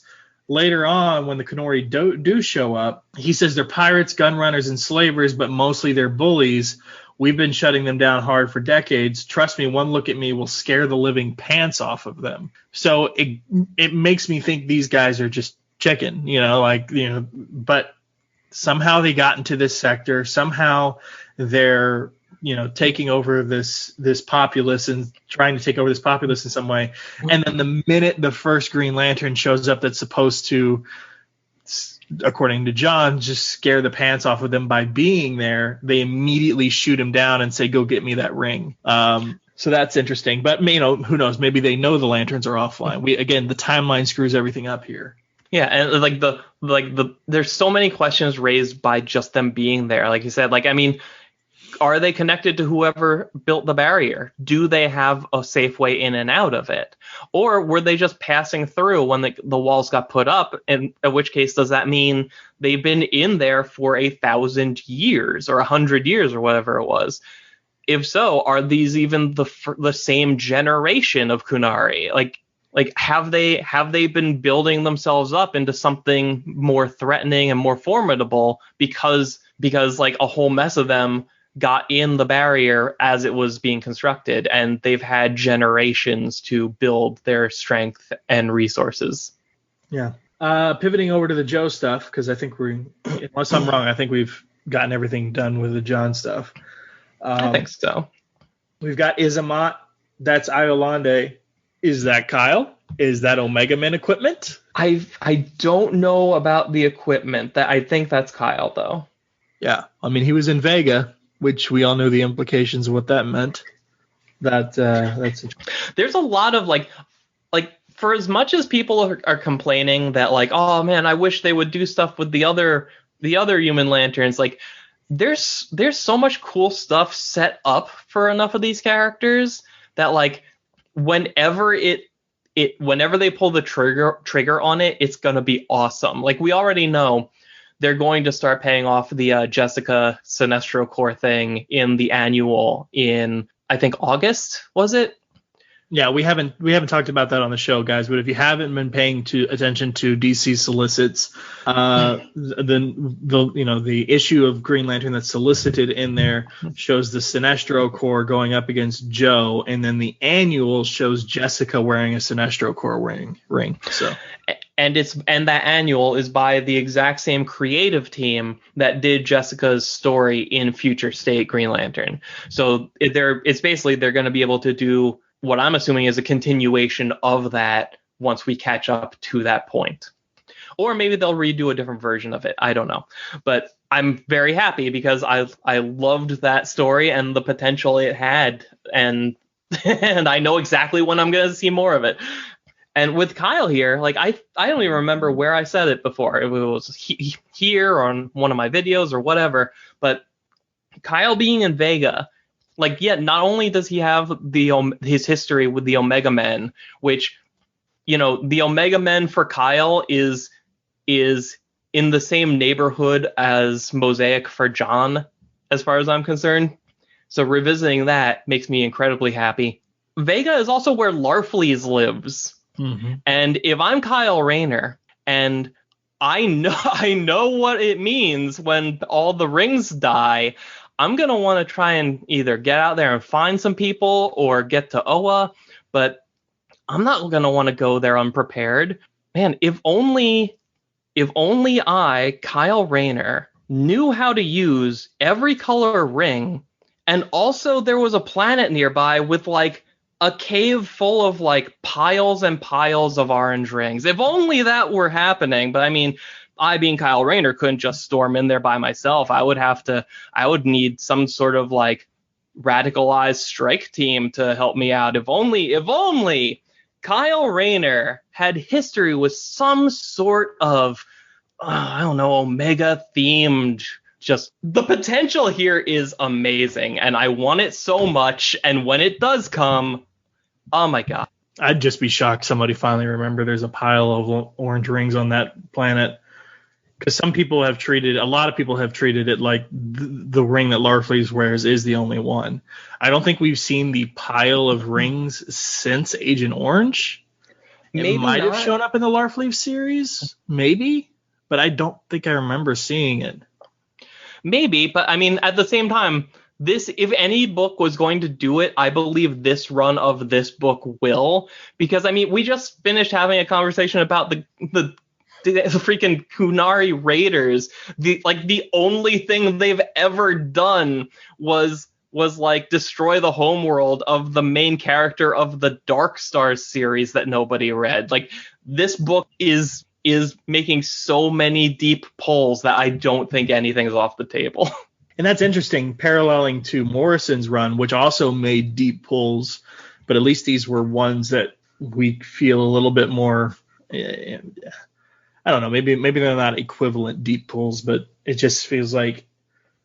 later on when the Kunori do show up, he says they're pirates, gun runners, and slavers, but mostly they're bullies. We've been shutting them down hard for decades. Trust me, one look at me will scare the living pants off of them. So it makes me think these guys are just chicken, but somehow they got into this sector. Somehow they're taking over this populace and trying to take over this populace in some way. And then the minute the first Green Lantern shows up that's supposed to, according to John, just scare the pants off of them by being there, they immediately shoot him down and say, go get me that ring. So that's interesting. But who knows? Maybe they know the lanterns are offline. The timeline screws everything up here. Yeah, and there's so many questions raised by just them being there. Like you said, are they connected to whoever built the barrier? Do they have a safe way in and out of it? Or were they just passing through when the walls got put up? And in which case, does that mean they've been in there for 1,000 years or 100 years or whatever it was? If so, are these even the same generation of Kunari? Like have they been building themselves up into something more threatening and more formidable because like a whole mess of them got in the barrier as it was being constructed, and they've had generations to build their strength and resources. Yeah. Pivoting over to the Joe stuff, because I think unless I'm wrong, I think we've gotten everything done with the John stuff. I think so. We've got Izamat. That's Iolande. Is that Kyle? Is that Omega Man equipment? I don't know about the equipment. I think that's Kyle, though. Yeah. I mean, he was in Vega, which we all knew the implications of what that meant. That's there's a lot of like for as much as people are complaining that like, oh man, I wish they would do stuff with the other human lanterns, like there's so much cool stuff set up for enough of these characters that like whenever they pull the trigger on it, it's gonna be awesome. Like we already know they're going to start paying off the Jessica Sinestro Corps thing in the annual in, I think, August, was it? Yeah, we haven't talked about that on the show, guys. But if you haven't been paying attention to DC solicits, the issue of Green Lantern that's solicited in there shows the Sinestro Corps going up against Joe, and then the annual shows Jessica wearing a Sinestro Corps ring. So. And that annual is by the exact same creative team that did Jessica's story in Future State Green Lantern. So it's basically they're going to be able to do what I'm assuming is a continuation of that once we catch up to that point. Or maybe they'll redo a different version of it. I don't know. But I'm very happy because I loved that story and the potential it had. And I know exactly when I'm going to see more of it. And with Kyle here, like I don't even remember where I said it before. If it was here or on one of my videos or whatever. But Kyle being in Vega, like, yeah, not only does he have his history with the Omega Men, which, the Omega Men for Kyle is is in the same neighborhood as Mosaic for John, as far as I'm concerned. So revisiting that makes me incredibly happy. Vega is also where Larfleeze lives. Mm-hmm. And if I'm Kyle Rayner and I know what it means when all the rings die, I'm going to want to try and either get out there and find some people or get to Oa, but I'm not going to want to go there unprepared. Man, if only I, Kyle Rayner, knew how to use every color ring, and also there was a planet nearby with like a cave full of like piles and piles of orange rings. If only that were happening. But I mean, I being Kyle Rayner couldn't just storm in there by myself. I would need some sort of like radicalized strike team to help me out. If only Kyle Rayner had history with some sort of, I don't know, Omega themed. Just the potential here is amazing, and I want it so much. And when it does come, oh my god. I'd just be shocked somebody finally remember there's a pile of orange rings on that planet. Because a lot of people have treated it like the ring that Larfleeze wears is the only one. I don't think we've seen the pile of rings since Agent Orange. It might have shown up in the Larfleeze series, maybe, but I don't think I remember seeing it. Maybe, but I mean, at the same time, if any book was going to do it, I believe this run of this book will. Because, I mean, we just finished having a conversation about the freaking Kunari Raiders. The only thing they've ever done was like destroy the homeworld of the main character of the Dark Stars series that nobody read. Like, this book is making so many deep pulls that I don't think anything's off the table. And that's interesting, paralleling to Morrison's run, which also made deep pulls, but at least these were ones that we feel a little bit more, I don't know, maybe they're not equivalent deep pulls, but it just feels like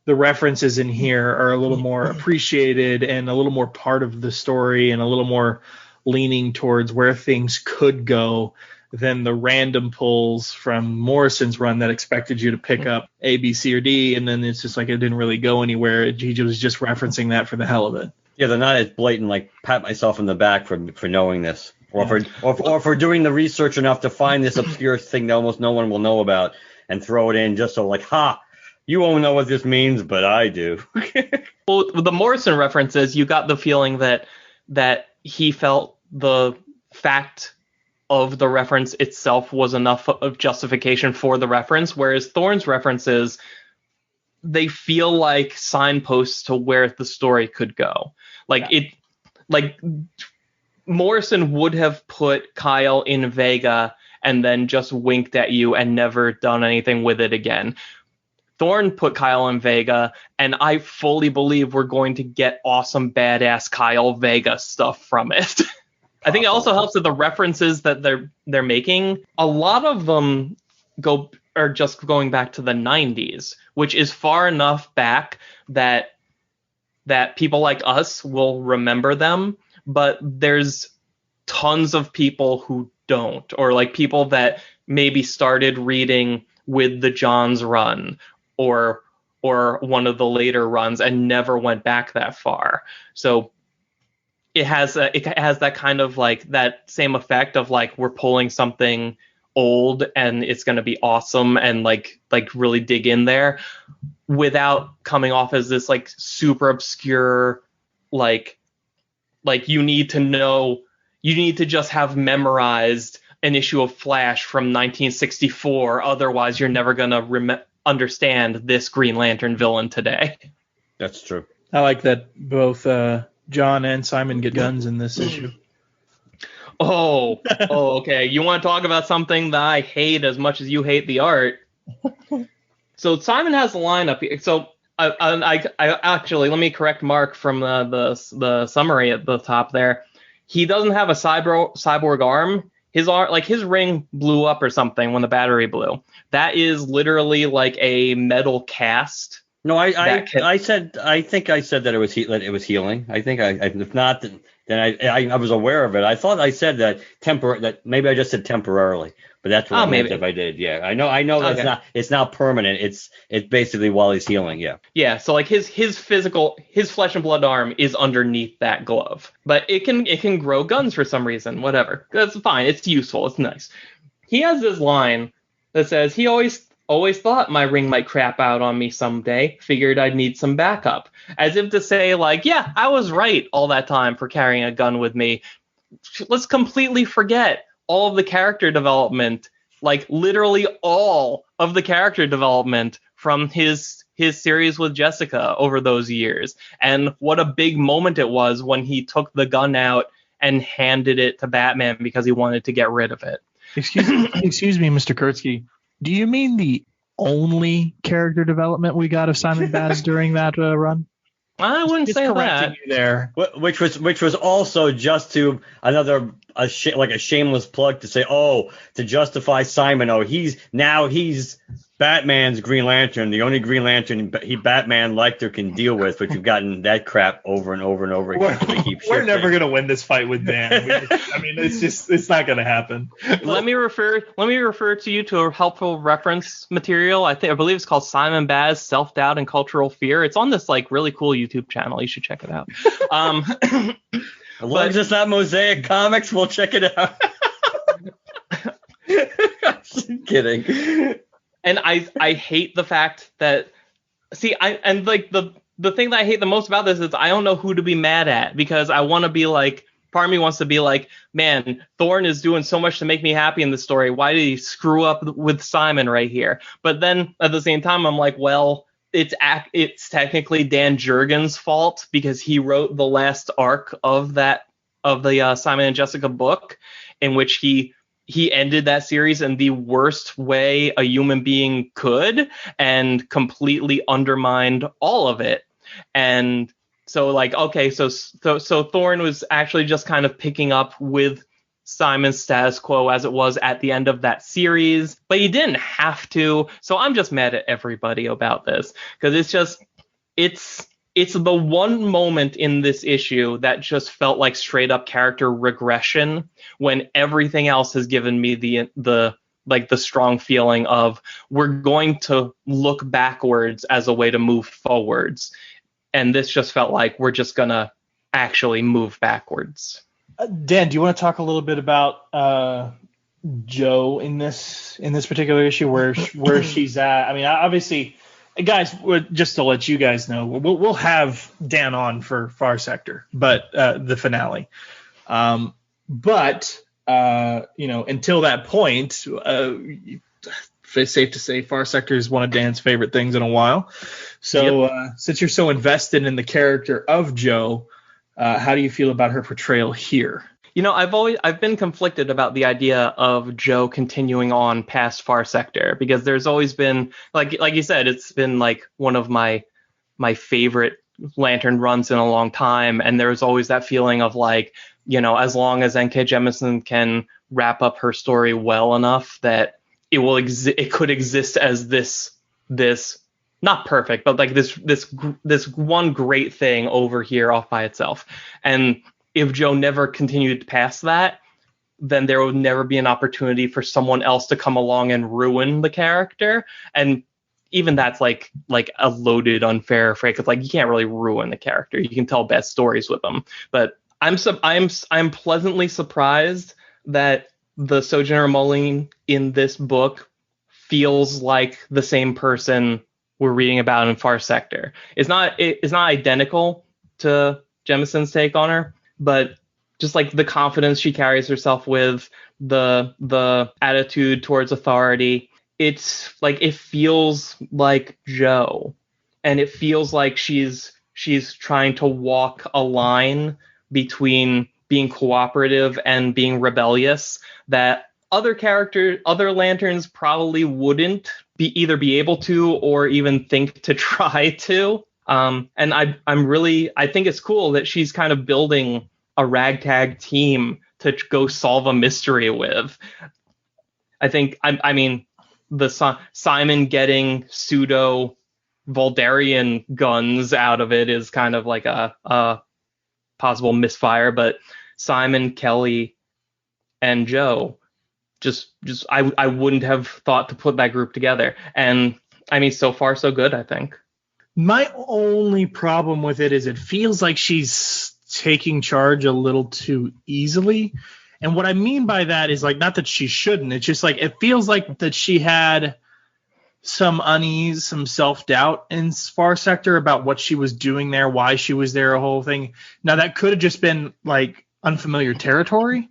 the references in here are a little more appreciated and a little more part of the story and a little more leaning towards where things could go than the random pulls from Morrison's run that expected you to pick up A, B, C, or D, and then it's just like it didn't really go anywhere. He was just referencing that for the hell of it. Yeah, they're not as blatant, like pat myself in the back for knowing this, or for doing the research enough to find this obscure thing that almost no one will know about and throw it in just so like, ha, you won't know what this means, but I do. Well, with the Morrison references, you got the feeling that he felt the fact of the reference itself was enough of justification for the reference, whereas Thorne's references, they feel like signposts to where the story could go. Morrison would have put Kyle in Vega and then just winked at you and never done anything with it again. Thorne put Kyle in Vega, and I fully believe we're going to get awesome badass Kyle Vega stuff from it. I think it also helps that the references that they're making, a lot of them are just going back to the 90s, which is far enough back that people like us will remember them, but there's tons of people who don't, or like people that maybe started reading with the John's run or one of the later runs and never went back that far. So it has that kind of like that same effect of like we're pulling something old and it's going to be awesome and like really dig in there without coming off as this like super obscure like you need to just have memorized an issue of Flash from 1964, otherwise you're never going to understand this Green Lantern villain today. That's true. I like that both John and Simon get guns in this issue. Oh, okay. You want to talk about something that I hate as much as you hate the art? So Simon has a lineup here. So I actually, let me correct Mark from the summary at the top there. He doesn't have a cyborg arm. His ring blew up or something when the battery blew. That is literally like a metal cast No, that can. I think I said that it was healing. I think if not, then I was aware of it. I thought I said that that maybe I just said temporarily, but that's what Oh, I meant if maybe. I did. Yeah, I know that's Okay. not, it's not permanent. It's basically while he's healing. Yeah. Yeah, so like his flesh and blood arm is underneath that glove. But it can grow guns for some reason, whatever. That's fine. It's useful. It's nice. He has this line that says he always thought my ring might crap out on me someday. Figured I'd need some backup. As if to say, like, yeah, I was right all that time for carrying a gun with me. Let's completely forget all of the character development, like literally all of the character development from his series with Jessica over those years, and what a big moment it was when he took the gun out and handed it to Batman because he wanted to get rid of it. Excuse me, Mr. Kurtzky. Do you mean the only character development we got of Simon Baz during that run? I wouldn't Just say correcting that. you there. Which was also just to like a shameless plug to say, oh, to justify Simon. Oh, he's Batman's Green Lantern, the only Green Lantern Batman liked or can deal with. But you've gotten that crap over and over and over again. We're never gonna win this fight with Dan. It's not gonna happen. Let me refer to you to a helpful reference material. I believe it's called Simon Baz, Self-Doubt and Cultural Fear. It's on this like really cool YouTube channel. You should check it out. As long as it's not Mosaic Comics, we'll check it out. I'm kidding. And I hate the fact that the thing that I hate the most about this is I don't know who to be mad at, because I want to be like, part of me wants to be like, man, Thorne is doing so much to make me happy in the story. Why did he screw up with Simon right here? But then at the same time, I'm like, well, it's technically Dan Jurgens' fault because he wrote the last arc of the Simon and Jessica book, in which he ended that series in the worst way a human being could and completely undermined all of it. And so like, okay, so Thorne was actually just kind of picking up with Simon's status quo as it was at the end of that series, but he didn't have to. So I'm just mad at everybody about this, because it's the one moment in this issue that just felt like straight up character regression, when everything else has given me the strong feeling of we're going to look backwards as a way to move forwards. And this just felt like we're just going to actually move backwards. Dan, do you want to talk a little bit about Jo in this particular issue, where she's at? I mean, obviously, guys, just to let you guys know, we'll have Dan on for Far Sector, but the finale. But until that point, it's safe to say Far Sector is one of Dan's favorite things in a while. So since you're so invested in the character of Jo, how do you feel about her portrayal here? I've been conflicted about the idea of Jo continuing on past Far Sector, because there's always been, like you said, it's been like one of my favorite Lantern runs in a long time, and there's always that feeling of like, as long as N.K. Jemisin can wrap up her story well enough that it could exist as this not perfect, but like this one great thing over here off by itself. And if Jo never continued past that, then there would never be an opportunity for someone else to come along and ruin the character. And even that's like a loaded, unfair phrase, because like you can't really ruin the character. You can tell best stories with them. But I'm pleasantly surprised that the Sojourner Mulling in this book feels like the same person we're reading about in Far Sector. It's not identical to Jemisin's take on her, but just like the confidence she carries herself with, the attitude towards authority, it's like it feels like Jo, and it feels like she's trying to walk a line between being cooperative and being rebellious that other Lanterns probably wouldn't be able to, or even think to try to. And I think it's cool that she's kind of building a ragtag team to go solve a mystery with. I mean, the Simon getting pseudo Voldarian guns out of it is kind of like a possible misfire. But Simon, Kelly, and Joe, I wouldn't have thought to put that group together. And I mean, so far so good, I think. My only problem with it is it feels like she's taking charge a little too easily. And what I mean by that is, like, not that she shouldn't. It's just like it feels like that she had some unease, some self-doubt in Far Sector about what she was doing there, why she was there, a whole thing. Now, that could have just been like unfamiliar territory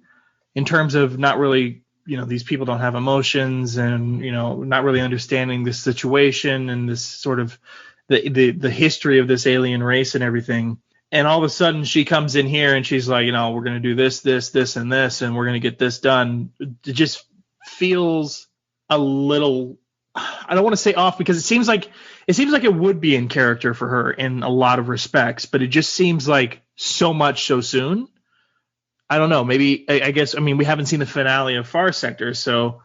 in terms of not really, these people don't have emotions and, not really understanding this situation and this sort of the history of this alien race and everything. And all of a sudden she comes in here and she's like, we're going to do this, and this, and we're going to get this done. It just feels a little, I don't want to say off, because it seems like it would be in character for her in a lot of respects, but it just seems like so much so soon. I don't know. Maybe, I guess, we haven't seen the finale of Far Sector, so,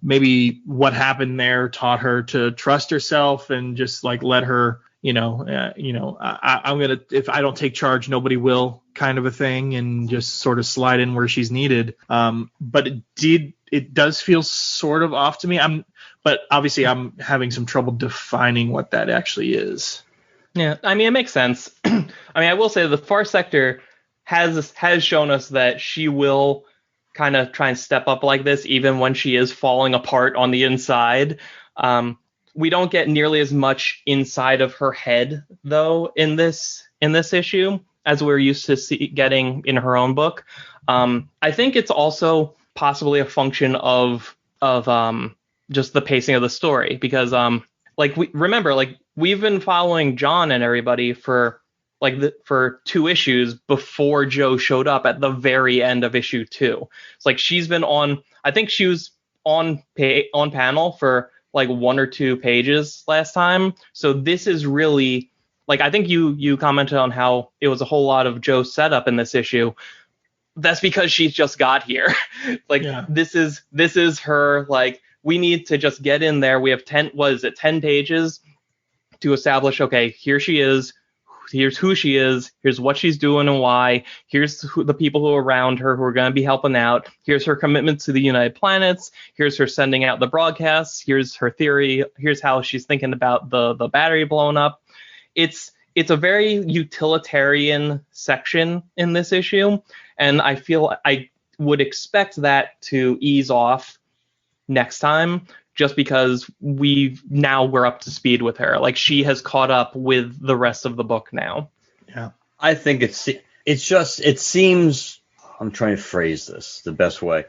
maybe what happened there taught her to trust herself and just like let her, I'm going to, if I don't take charge, nobody will, kind of a thing, and just sort of slide in where she's needed. But it does feel sort of off to me. But obviously I'm having some trouble defining what that actually is. Yeah, it makes sense. I will say the Far Sector has shown us that she will kind of try and step up like this, even when she is falling apart on the inside. We don't get nearly as much inside of her head, though, in this issue as we're used to getting in her own book. I think it's also possibly a function of just the pacing of the story, because we've been following John and everybody for for 2 issues before Joe showed up at the very end of issue 2. It's like she's been on, I think she was on panel for like 1 or 2 pages last time. So this is really, I think you commented on how it was a whole lot of Joe's setup in this issue. That's because she's just got here. This is her, we need to just get in there. We have 10 pages to establish, okay, here she is. Here's who she is. Here's what she's doing and why. Here's the people who are around her who are going to be helping out. Here's her commitment to the United Planets. Here's her sending out the broadcasts. Here's her theory. Here's how she's thinking about the battery blowing up. It's a very utilitarian section in this issue, and I feel I would expect that to ease off next time, just because we're up to speed with her. She has caught up with the rest of the book now. Yeah. I think it seems, I'm trying to phrase this the best way.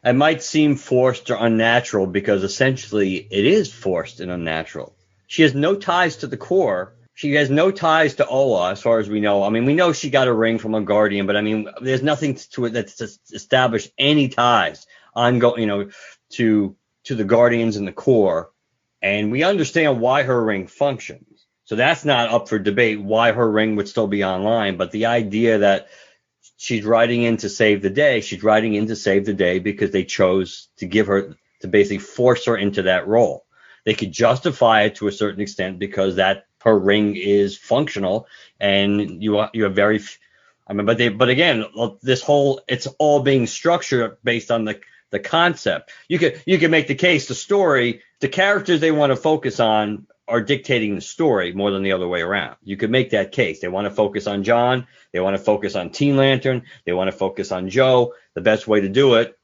It might seem forced or unnatural because essentially it is forced and unnatural. She has no ties to the core. She has no ties to Ola, as far as we know. We know she got a ring from a Guardian, but there's nothing to it that's established any ties to the Guardians and the core, and we understand why her ring functions. So that's not up for debate why her ring would still be online, but the idea that she's riding in to save the day because they chose to give her, to basically force her into that role. They could justify it to a certain extent because that her ring is functional, and you have very, but again, this whole, it's all being structured based on the concept. You could make the case, the story, the characters they want to focus on are dictating the story more than the other way around. You could make that case. They want to focus on John. They want to focus on Teen Lantern. They want to focus on Joe. The best way to do it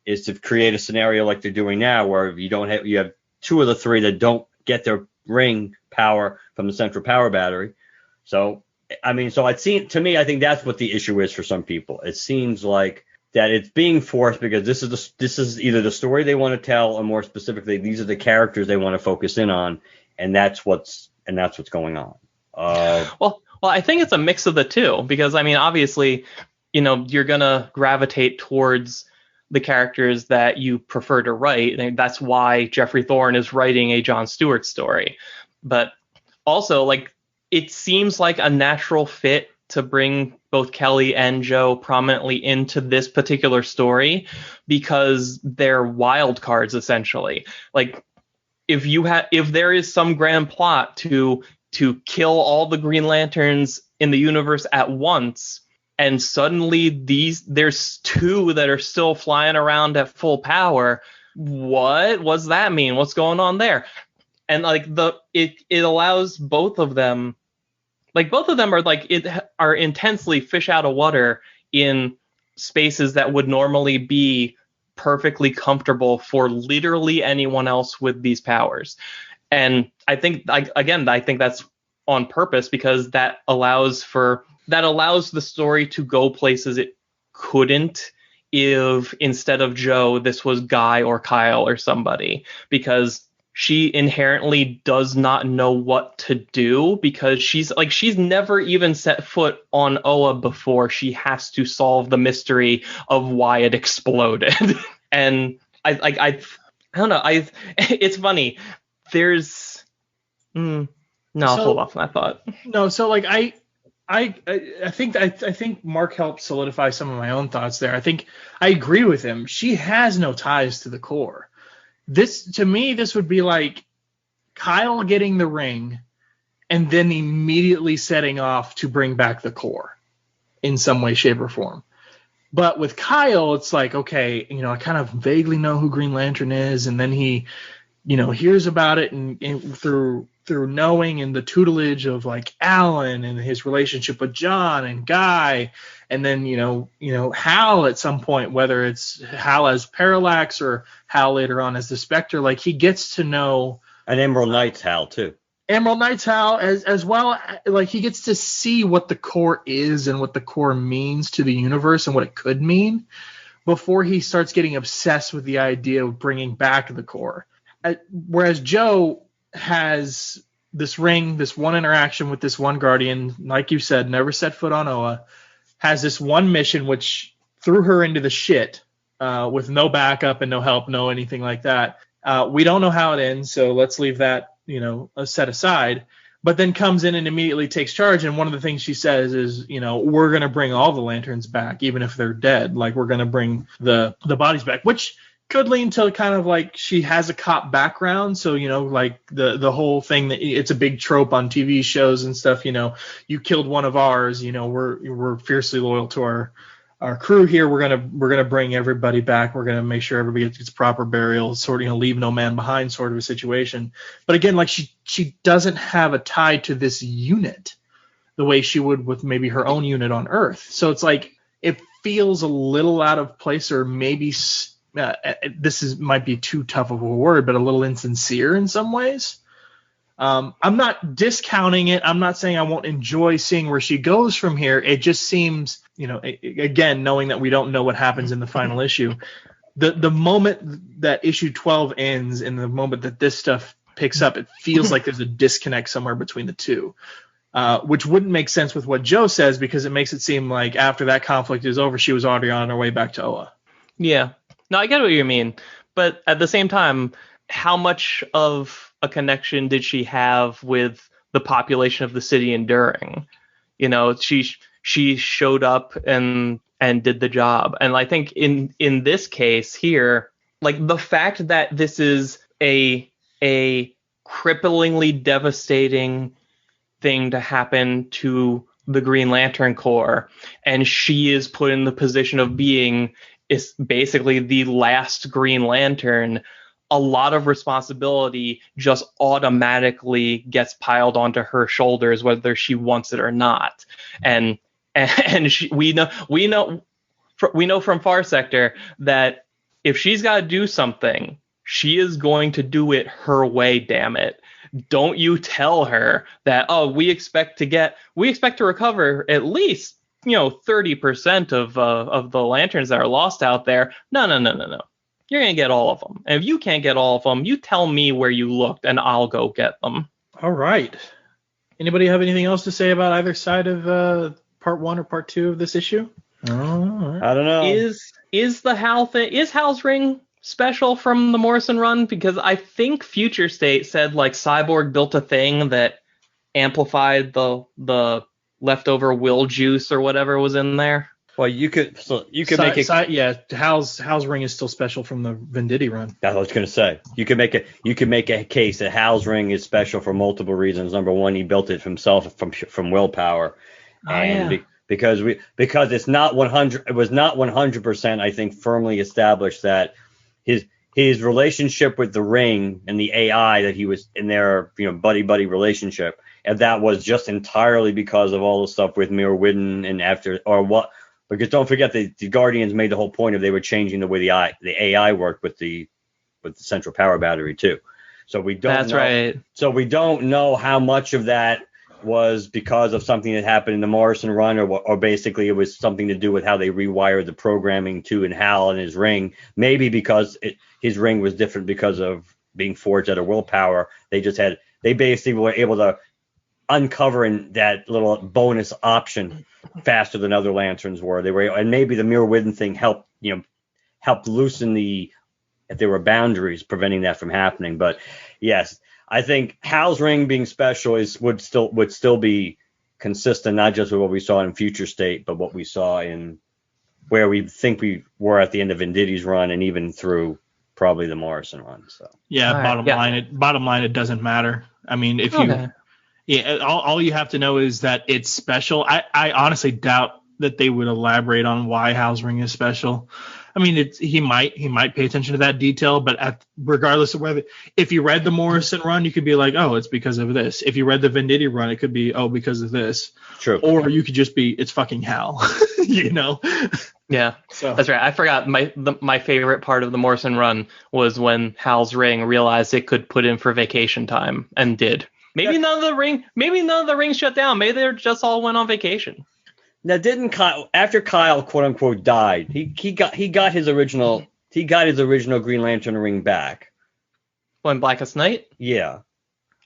is to create a scenario like they're doing now, where you have 2 of the 3 that don't get their ring power from the central power battery. So, to me, I think that's what the issue is for some people. It seems like that it's being forced because this is either the story they want to tell, or more specifically, these are the characters they want to focus in on, and that's what's going on. Well, I think it's a mix of the two, because obviously, you're gonna gravitate towards the characters that you prefer to write, and that's why Jeffrey Thorne is writing a Jon Stewart story. But also, it seems like a natural fit to bring both Kelly and Joe prominently into this particular story, because they're wild cards, essentially. if there is some grand plot to kill all the Green Lanterns in the universe at once, and suddenly there's two that are still flying around at full power, what does that mean? What's going on there? And like it allows both of them, like both of them are intensely fish out of water in spaces that would normally be perfectly comfortable for literally anyone else with these powers. And I think that's on purpose, because that allows the story to go places it couldn't if instead of Joe this was Guy or Kyle or somebody, because she inherently does not know what to do, because she's never even set foot on Oa before she has to solve the mystery of why it exploded. And I don't know. It's funny. There's no, I'll hold off on that thought. No, so like I think Mark helped solidify some of my own thoughts there. I think I agree with him. She has no ties to the core. To me, this would be like Kyle getting the ring and then immediately setting off to bring back the core in some way, shape, or form. But with Kyle, it's like, okay, I kind of vaguely know who Green Lantern is, and then he, hears about it and through knowing and the tutelage of like Alan and his relationship with John and Guy, and then Hal at some point, whether it's Hal as Parallax or Hal later on as the Spectre, like he gets to know. And Emerald Knight's Hal too. Emerald Knight's Hal as well, like he gets to see what the core is and what the core means to the universe and what it could mean before he starts getting obsessed with the idea of bringing back the core. Whereas Joe has this ring, this one interaction with this one Guardian, like you said, never set foot on Oa, has this one mission which threw her into the shit with no backup and no help, no anything like that. We don't know how it ends, so let's leave that, set aside. But then comes in and immediately takes charge, and one of the things she says is, we're going to bring all the Lanterns back, even if they're dead. Like, we're going to bring the bodies back, which could lean to kind of like she has a cop background. So, like the whole thing that it's a big trope on TV shows and stuff, you killed one of ours, we're fiercely loyal to our crew here. We're going to bring everybody back. We're going to make sure everybody gets proper burial, sort of, leave no man behind sort of a situation. But again, like she doesn't have a tie to this unit the way she would with maybe her own unit on Earth. So it's like, it feels a little out of place, or maybe might be too tough of a word, but a little insincere in some ways. I'm not discounting it. I'm not saying I won't enjoy seeing where she goes from here. It just seems, again, knowing that we don't know what happens in the final issue, the moment that issue 12 ends and the moment that this stuff picks up, it feels like there's a disconnect somewhere between the two, which wouldn't make sense with what Joe says, because it makes it seem like after that conflict is over, she was already on her way back to Oa. Yeah. No, I get what you mean. But at the same time, how much of a connection did she have with the population of the city enduring? She showed up and did the job. And I think in this case here, like the fact that this is a cripplingly devastating thing to happen to the Green Lantern Corps, and she is put in the position of being is basically the last Green Lantern, a lot of responsibility just automatically gets piled onto her shoulders, whether she wants it or not. And we know from Far Sector that if she's got to do something, she is going to do it her way. Damn it! Don't you tell her that, oh, we expect to recover at least 30% of the lanterns that are lost out there. No. You're going to get all of them. And if you can't get all of them, you tell me where you looked and I'll go get them. All right. Anybody have anything else to say about either side of part 1 or part 2 of this issue? All right. I don't know. Is Hal's ring special from the Morrison run? Because I think Future State said like Cyborg built a thing that amplified the leftover will juice or whatever was in there. Well, you could make it. Yeah, Hal's ring is still special from the Venditti run. That's what I was gonna say. You could make a case that Hal's ring is special for multiple reasons. Number one, he built it himself from willpower, because it's not 100. It was not 100%. I think firmly established that his relationship with the ring and the AI that he was in their buddy relationship, and that was just entirely because of all the stuff with Mirwidden and after or what. Because don't forget the Guardians made the whole point of they were changing the way the AI worked with the central power battery too. So we don't. That's right. So we don't know how much of that was because of something that happened in the Morrison run, or basically it was something to do with how they rewired the programming in Hal and his ring. Maybe because his ring was different because of being forged out of willpower. They basically were able to uncover that little bonus option faster than other lanterns were. And maybe the Mirwidden thing helped loosen if there were boundaries preventing that from happening. But yes, I think Hal's ring being special would still be consistent, not just with what we saw in Future State, but what we saw in where we think we were at the end of Venditti's run, and even through probably the Morrison run. So yeah, bottom line, it doesn't matter. I mean, if you all you have to know is that it's special. I honestly doubt that they would elaborate on why Hal's ring is special. I mean, he might pay attention to that detail, but regardless of whether, if you read the Morrison run, you could be like, oh, it's because of this. If you read the Venditti run, it could be, oh, because of this. True. Or you could just be, it's fucking Hal, Yeah, so that's right. I forgot my favorite part of the Morrison run was when Hal's ring realized it could put in for vacation time and did. Maybe none of the rings shut down. Maybe they just all went on vacation. Now, didn't Kyle, after Kyle quote unquote died, he got his original Green Lantern ring back? When Blackest Night? Yeah,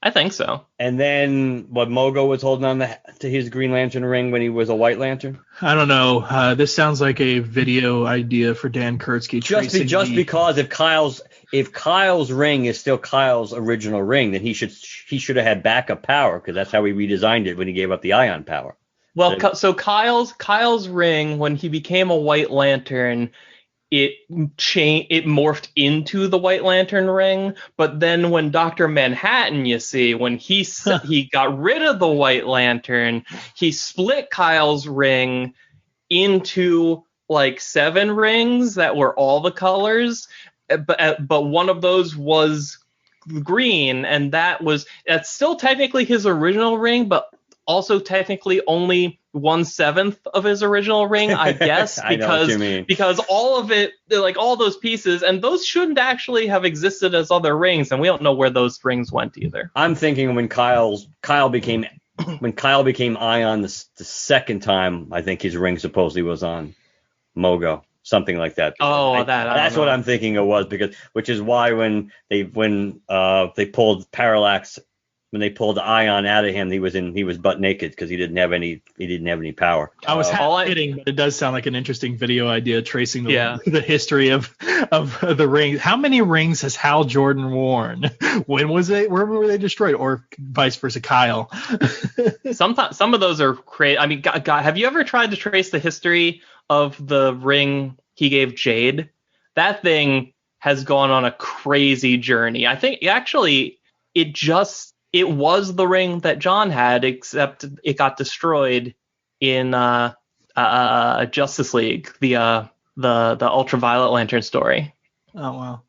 I think so. And then Mogo was holding on to his Green Lantern ring when he was a White Lantern? I don't know. This sounds like a video idea for Dan Kurtzky. Just because if Kyle's ring is still Kyle's original ring, then he should have had backup power, because that's how he redesigned it when he gave up the ion power. Well, so Kyle's ring, when he became a White Lantern, it morphed into the White Lantern ring. But then when Dr. Manhattan, when he got rid of the White Lantern, he split Kyle's ring into like 7 rings that were all the colors. But one of those was green, and that's still technically his original ring, but also technically only 1/7 of his original ring, I guess, because all of it, like all those pieces, and those shouldn't actually have existed as other rings, and we don't know where those rings went either. I'm thinking when Kyle became Ion the second time, I think his ring supposedly was on Mogo, something like that. That's what I'm thinking it was, which is why when they pulled Parallax. When they pulled Ion out of him, he was butt naked because he didn't have any power. I was kidding, but it does sound like an interesting video idea tracing the history of the rings. How many rings has Hal Jordan worn? When where were they destroyed, or vice versa, Kyle? Sometimes some of those are crazy. I mean, God, have you ever tried to trace the history of the ring he gave Jade? That thing has gone on a crazy journey. I think actually it was the ring that John had, except it got destroyed in Justice League, the Ultraviolet Lantern story. Oh wow.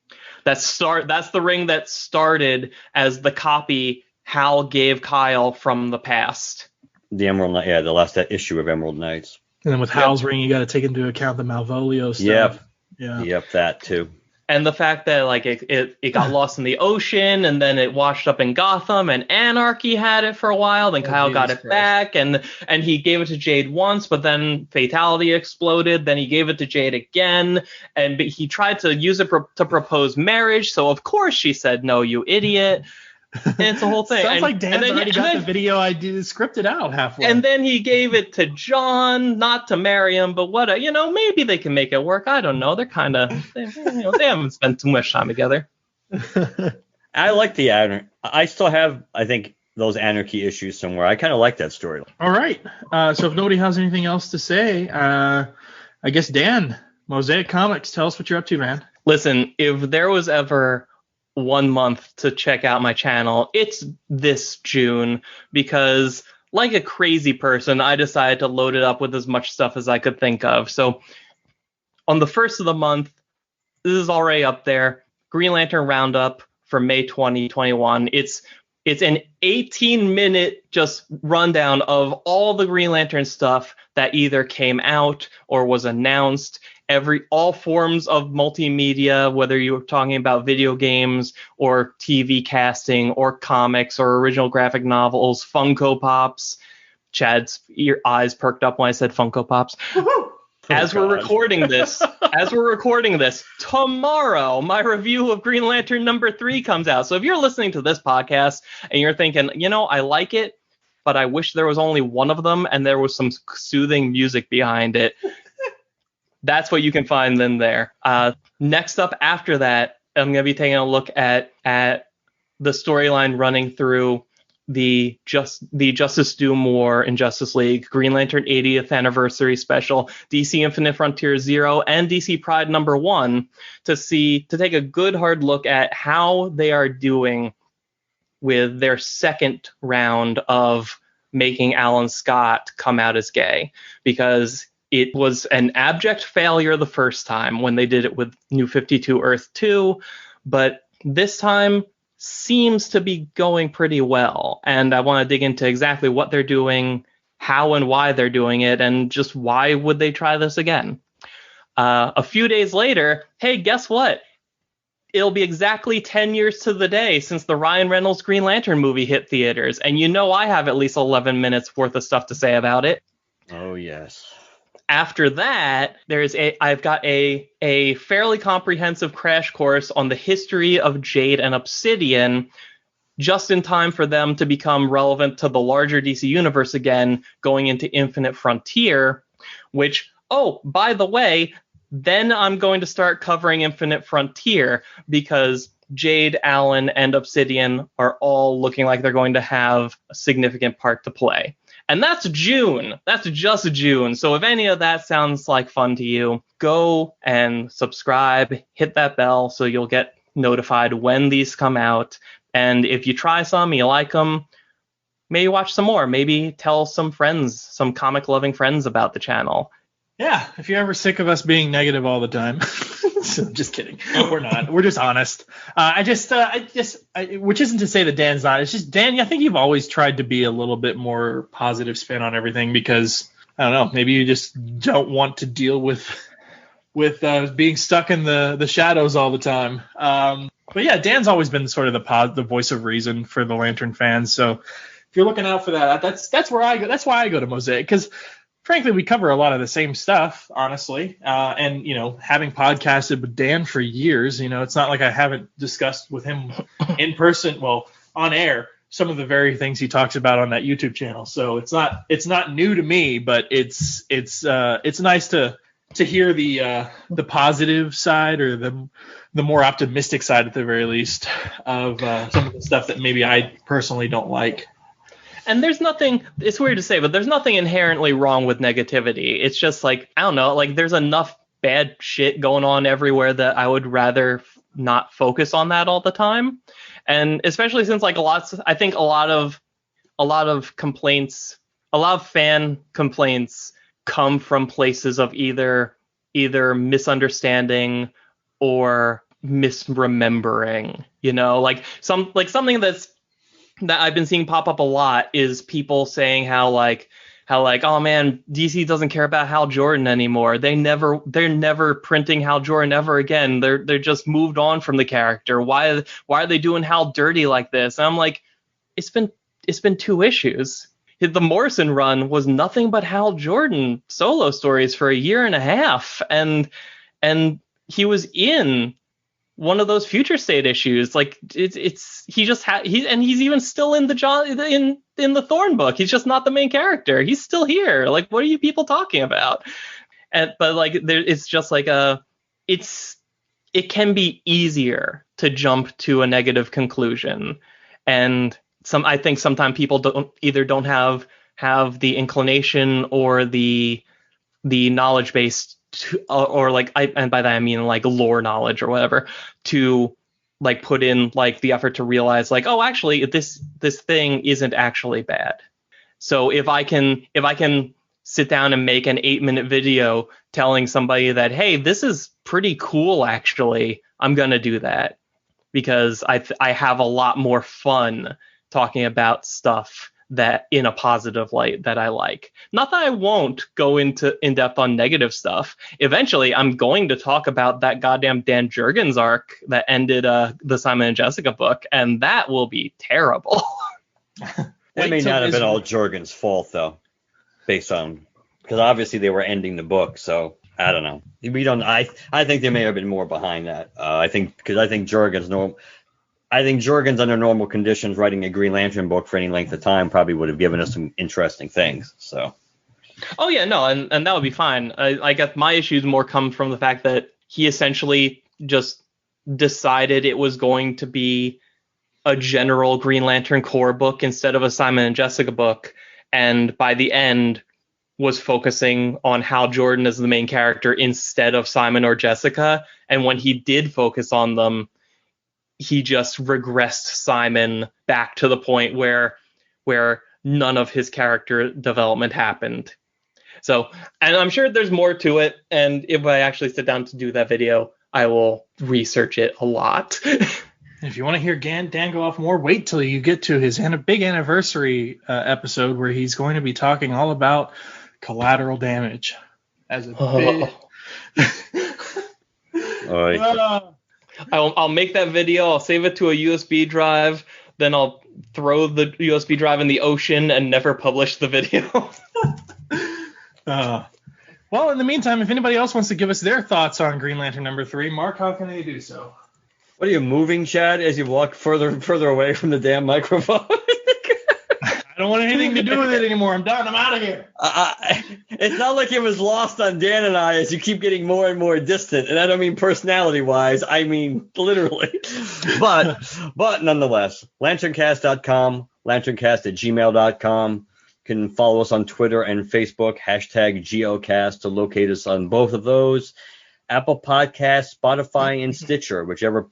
That's the ring that started as the copy Hal gave Kyle from the past. The Emerald Knight, the last issue of Emerald Knights. And then with Hal's ring, you got to take into account the Malvolio stuff. Yep, that too. And the fact that like it got lost in the ocean, and then it washed up in Gotham, and Anarchy had it for a while. Then Kyle got it back, and he gave it to Jade once, but then Fatality exploded. Then he gave it to Jade again, and he tried to use it to propose marriage. So of course she said no, you idiot. And it's a whole thing. Sounds like Dan's already got the video idea scripted out halfway. And then he gave it to John, not to marry him, but maybe they can make it work. I don't know. They're kind of, they haven't spent too much time together. I like the Anarchy. I still have, I think, those Anarchy issues somewhere. I kind of like that story. All right. So if nobody has anything else to say, I guess, Dan, Mosaic Comics, tell us what you're up to, man. Listen, if there was ever 1 month to check out my channel, it's this June, because like a crazy person, I decided to load it up with as much stuff as I could think of. So on the first of the month, this is already up there, Green Lantern Roundup for May 2021. It's an 18-minute just rundown of all the Green Lantern stuff that either came out or was announced. All forms of multimedia, whether you're talking about video games or TV casting or comics or original graphic novels, Funko Pops. Chad's eyes perked up when I said Funko Pops. As we're recording this, tomorrow my review of Green Lantern #3 comes out. So if you're listening to this podcast and you're thinking, I like it, but I wish there was only one of them and there was some soothing music behind it, that's what you can find in there. Next up after that, I'm going to be taking a look at the storyline running through the Justice Doom War and Justice League, Green Lantern 80th Anniversary Special, DC Infinite Frontier 0, and DC Pride #1 to take a good hard look at how they are doing with their second round of making Alan Scott come out as gay, because it was an abject failure the first time when they did it with New 52 Earth 2, but this time seems to be going pretty well. And I want to dig into exactly what they're doing, how and why they're doing it, and just why would they try this again. A few days later, hey, guess what? It'll be exactly 10 years to the day since the Ryan Reynolds Green Lantern movie hit theaters. And I have at least 11 minutes worth of stuff to say about it. Oh, yes. After that, I've got a fairly comprehensive crash course on the history of Jade and Obsidian, just in time for them to become relevant to the larger DC universe again, going into Infinite Frontier, which, oh, by the way, then I'm going to start covering Infinite Frontier, because Jade, Alan, and Obsidian are all looking like they're going to have a significant part to play. And that's June. That's just June. So if any of that sounds like fun to you, go and subscribe, hit that bell so you'll get notified when these come out. And if you try some, you like them, maybe watch some more. Maybe tell some friends, some comic-loving friends about the channel. Yeah, if you're ever sick of us being negative all the time. Just kidding. We're not. We're just honest. Which isn't to say that Dan's not. It's just, Dan, I think you've always tried to be a little bit more positive spin on everything, because, I don't know, maybe you just don't want to deal with being stuck in the shadows all the time. But yeah, Dan's always been sort of the voice of reason for the Lantern fans. So if you're looking out for that, that's where I go. That's why I go to Mosaic, because frankly, we cover a lot of the same stuff, honestly. And, having podcasted with Dan for years, it's not like I haven't discussed with him in person, well, on air, some of the very things he talks about on that YouTube channel. So it's not new to me, but it's nice to hear the positive side, or the more optimistic side, at the very least, of some of the stuff that maybe I personally don't like. And there's nothing, it's weird to say, but there's nothing inherently wrong with negativity. It's just like, I don't know, like there's enough bad shit going on everywhere that I would rather not focus on that all the time. And especially since like I think a lot of complaints, a lot of fan complaints come from places of either misunderstanding or misremembering, like something that I've been seeing pop up a lot is people saying how oh man, DC doesn't care about Hal Jordan anymore. They're never printing Hal Jordan ever again. They're just moved on from the character. Why are they doing Hal dirty like this? And I'm like, it's been 2 issues. The Morrison run was nothing but Hal Jordan solo stories for a year and a half, and he was in one of those Future State issues. Like he's even still in the Thorn book. He's just not the main character. He's still here. Like, what are you people talking about? But like it's just like it can be easier to jump to a negative conclusion, and I think sometimes people don't have the inclination or the the knowledge base or like and by that I mean like lore knowledge or whatever, to like put in like the effort to realize like, oh, actually this thing isn't actually bad. So if I can sit down and make an 8-minute video telling somebody that, hey, this is pretty cool actually, I'm gonna do that, because I have a lot more fun talking about stuff that in a positive light that I like. Not that I won't go into in depth on negative stuff. Eventually, I'm going to talk about that goddamn Dan Jurgens arc that ended the Simon and Jessica book, and that will be terrible. That may not have been all Jurgens' fault, though, based on, because obviously they were ending the book, so I don't know. We don't. I think there may have been more behind that. I think Jurgens under normal conditions writing a Green Lantern book for any length of time probably would have given us some interesting things. So. Oh yeah, no, and that would be fine. I guess my issues more come from the fact that he essentially just decided it was going to be a general Green Lantern Corps book instead of a Simon and Jessica book, and by the end was focusing on Hal Jordan as the main character instead of Simon or Jessica. And when he did focus on them, he just regressed Simon back to the point where none of his character development happened. So, and I'm sure there's more to it, and if I actually sit down to do that video, I will research it a lot. If you want to hear Dan go off more, wait till you get to his big anniversary episode where he's going to be talking all about collateral damage as a big... I'll make that video. I'll save it to a USB drive. Then I'll throw the USB drive in the ocean and never publish the video. Well, in the meantime, if anybody else wants to give us their thoughts on Green Lantern #3, Mark, how can they do so? What are you moving, Chad, as you walk further and further away from the damn microphone? I don't want anything to do with it anymore. I'm done. I'm out of here. It's not like it was lost on Dan and I as you keep getting more and more distant. And I don't mean personality-wise. I mean literally. But nonetheless, LanternCast.com, LanternCast@gmail.com. You can follow us on Twitter and Facebook, #GeoCast to locate us on both of those. Apple Podcasts, Spotify, and Stitcher, whichever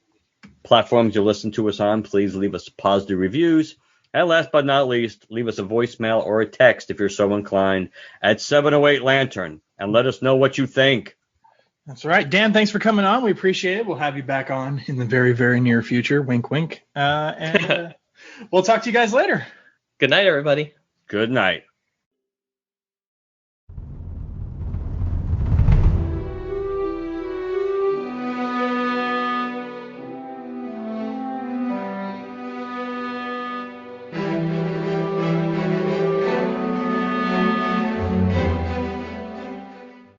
platforms you listen to us on, please leave us positive reviews. And last but not least, leave us a voicemail or a text if you're so inclined at 708-LANTERN and let us know what you think. That's right. Dan, thanks for coming on. We appreciate it. We'll have you back on in the very, very near future. Wink, wink. And we'll talk to you guys later. Good night, everybody. Good night.